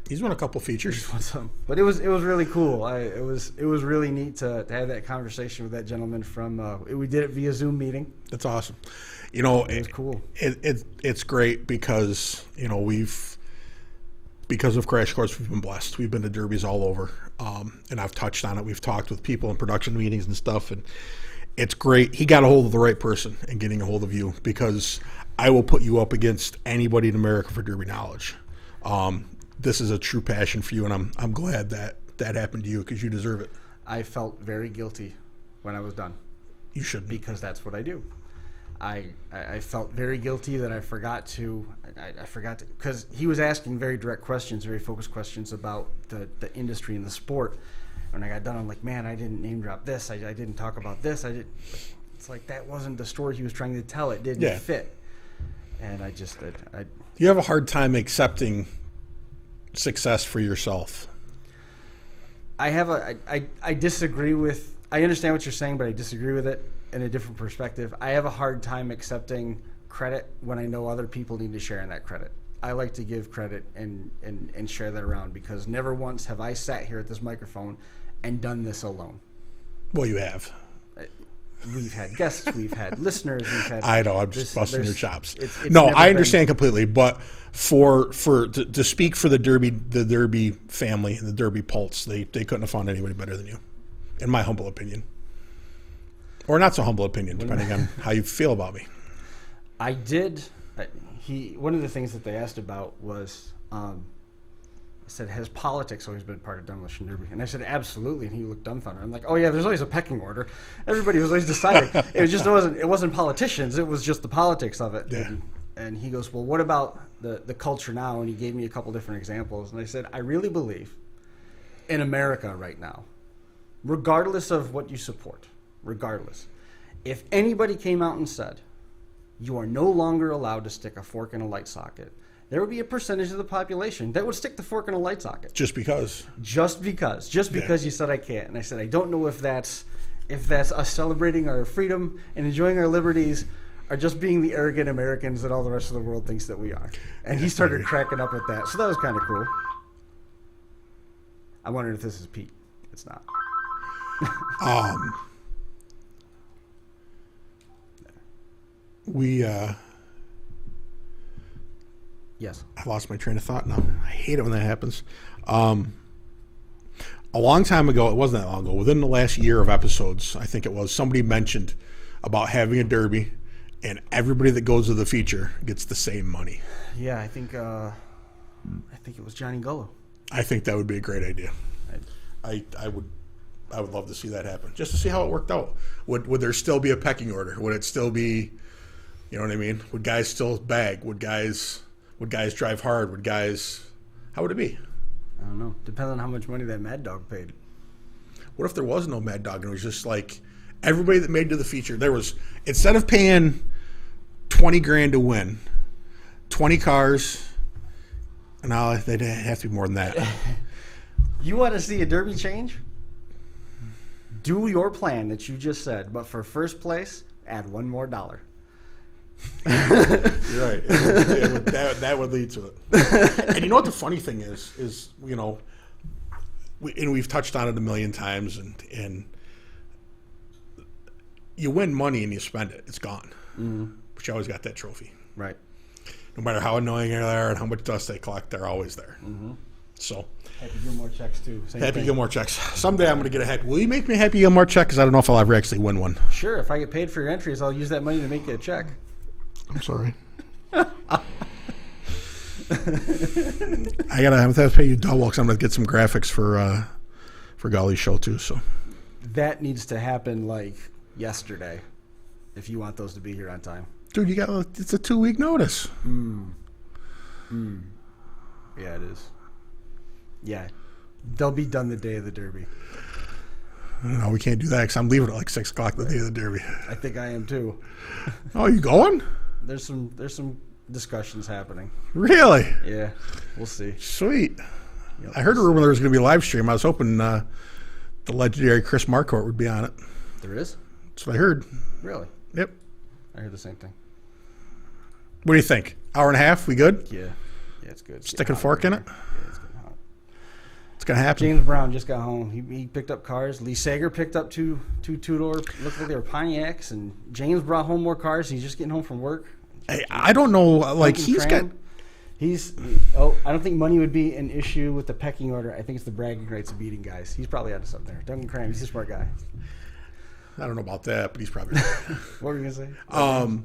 He's won a couple features. But it was really cool. It was really neat to have that conversation with that gentleman from. We did it via Zoom meeting. That's awesome. You know, It was cool. It's great because because of Crash Course, we've been blessed. We've been to derbies all over, and I've touched on it. We've talked with people in production meetings and stuff, and it's great. He got a hold of the right person in getting a hold of you, because I will put you up against anybody in America for derby knowledge. This is a true passion for you, and I'm glad that happened to you, because you deserve it. I felt very guilty when I was done. You should be. Because that's what I do. I felt very guilty that I forgot to, because he was asking very direct questions, very focused questions about the industry and the sport. When I got done, I'm like, man, I didn't name drop this. I didn't talk about this. It's like that wasn't the story he was trying to tell. It didn't fit. And You have a hard time accepting success for yourself. I disagree with. I understand what you're saying, but I disagree with it in a different perspective. I have a hard time accepting credit when I know other people need to share in that credit. I like to give credit and share that around, because never once have I sat here at this microphone and done this alone. Well, you have. We've had guests, we've had listeners, we've had. I know, I'm just busting your chops. It's No, never I been- understand completely, but to speak for the Derby family and the Derby Pulse, they couldn't have found anybody better than you, in my humble opinion, or not so humble opinion, depending on how you feel about me. I did. One of the things that they asked about was, I said, has politics always been part of Demolition Derby? And I said, absolutely. And he looked dumbfounded. I'm like, oh yeah, there's always a pecking order. Everybody was always deciding. It wasn't politicians. It was just the politics of it. Yeah. And he goes, well, what about the culture now? And he gave me a couple different examples. And I said, I really believe in America right now, regardless of what you support, if anybody came out and said, you are no longer allowed to stick a fork in a light socket, there would be a percentage of the population that would stick the fork in a light socket. Just because You said I can't. And I said, I don't know if that's us celebrating our freedom and enjoying our liberties, or just being the arrogant Americans that all the rest of the world thinks that we are. And he started cracking up at that. So that was kind of cool. I wondered if this is Pete. It's not. Yes. I lost my train of thought now. I hate it when that happens. A long time ago, it wasn't that long ago, within the last year of episodes, I think it was, somebody mentioned about having a derby, and everybody that goes to the feature gets the same money. Yeah, I think it was Johnny Gullo. I think that would be a great idea. I would love to see that happen, just to see how it worked out. Would there still be a pecking order? Would it still be, you know what I mean? Would guys still bag? Would guys drive hard? How would it be? I don't know. Depends on how much money that Mad Dog paid. What if there was no Mad Dog and it was just like everybody that made it to the feature, there was, instead of paying $20,000 to win, 20 cars, and now they'd have to be more than that. You want to see a derby change? Do your plan that you just said, but for first place, add $1 more. You're right. That would lead to it. And you know what the funny thing is you know, we've touched on it a million times, and you win money and you spend it, it's gone. Mm-hmm. But you always got that trophy. Right. No matter how annoying they are and how much dust they collect, they're always there. Mm-hmm. So Happy Gilmore checks too. Happy Gilmore checks. Someday I'm going to get a happy. Will you make me a Happy Gilmore check? Because I don't know if I'll ever actually win one. Sure. If I get paid for your entries, I'll use that money to make you a check. I'm sorry. I'm gonna have to pay you double because I'm gonna get some graphics for Golly's show too. So that needs to happen like yesterday, if you want those to be here on time. Dude, it's a 2-week notice. Yeah, it is. Yeah, they'll be done the day of the Derby. No, we can't do that because I'm leaving at like 6 o'clock the day of the Derby. I think I am too. Oh, you going? There's some discussions happening. Really? Yeah, we'll see. Sweet. Yep. I heard a rumor there was going to be a live stream. I was hoping the legendary Chris Marquardt would be on it. There is? That's what I heard. Really? Yep. I heard the same thing. What do you think? Hour and a half? We good? Yeah. Yeah, it's good. Stick a fork in it? Yeah, it's getting hot. It's going to happen. James Brown just got home. He picked up cars. Lee Sager picked up two two-door, looked like they were Pontiacs, and James brought home more cars. He's just getting home from work. Hey, I don't know. Like, Duncan he's Cram, got... I don't think money would be an issue with the pecking order. I think it's the bragging rights of beating guys. He's probably onto something there. Duncan Cram, he's a smart guy. I don't know about that, but he's probably right. What were you going to say?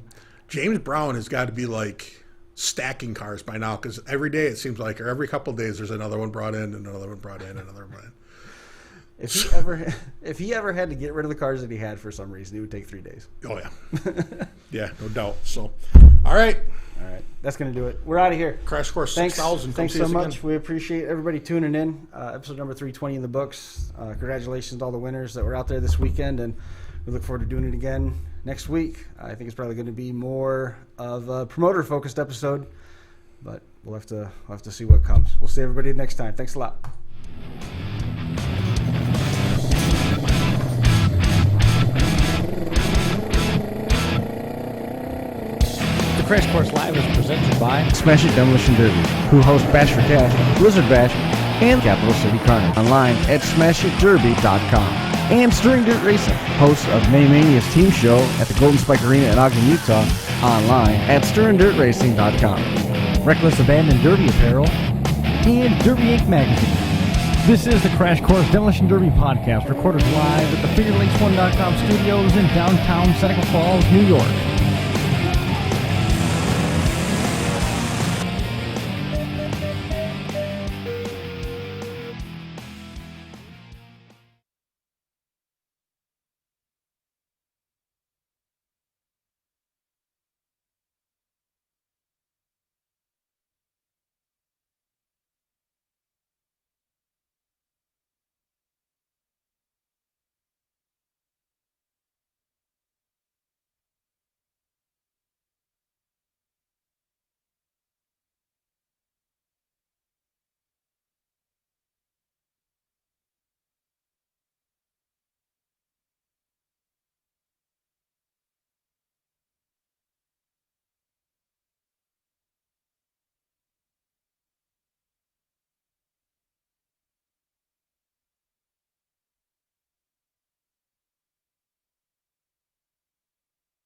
James Brown has got to be, like, stacking cars by now because every day it seems like, or every couple of days, there's another one brought in and another one brought in and another one brought in. If he ever had to get rid of the cars that he had for some reason, it would take 3 days. Oh, yeah. Yeah, no doubt. So, all right. That's going to do it. We're out of here. Crash Course Thanks 6000. Thanks so much. We appreciate everybody tuning in. Episode number 320 in the books. Congratulations to all the winners that were out there this weekend, and we look forward to doing it again next week. I think it's probably going to be more of a promoter-focused episode, but we'll have to see what comes. We'll see everybody next time. Thanks a lot. The Crash Course Live is presented by Smash It Demolition Derby, who host Bash for Cash, Blizzard Bash, and Capital City Carnage. Online at smashitderby.com. And Stirring Dirt Racing, hosts of Maymania's team show at the Golden Spike Arena in Ogden, Utah. Online at stirringdirtracing.com. Reckless Abandon Derby Apparel and Derby Inc. Magazine. This is the Crash Course Demolition Derby podcast, recorded live at the FingerLakes1.com studios in downtown Seneca Falls, New York.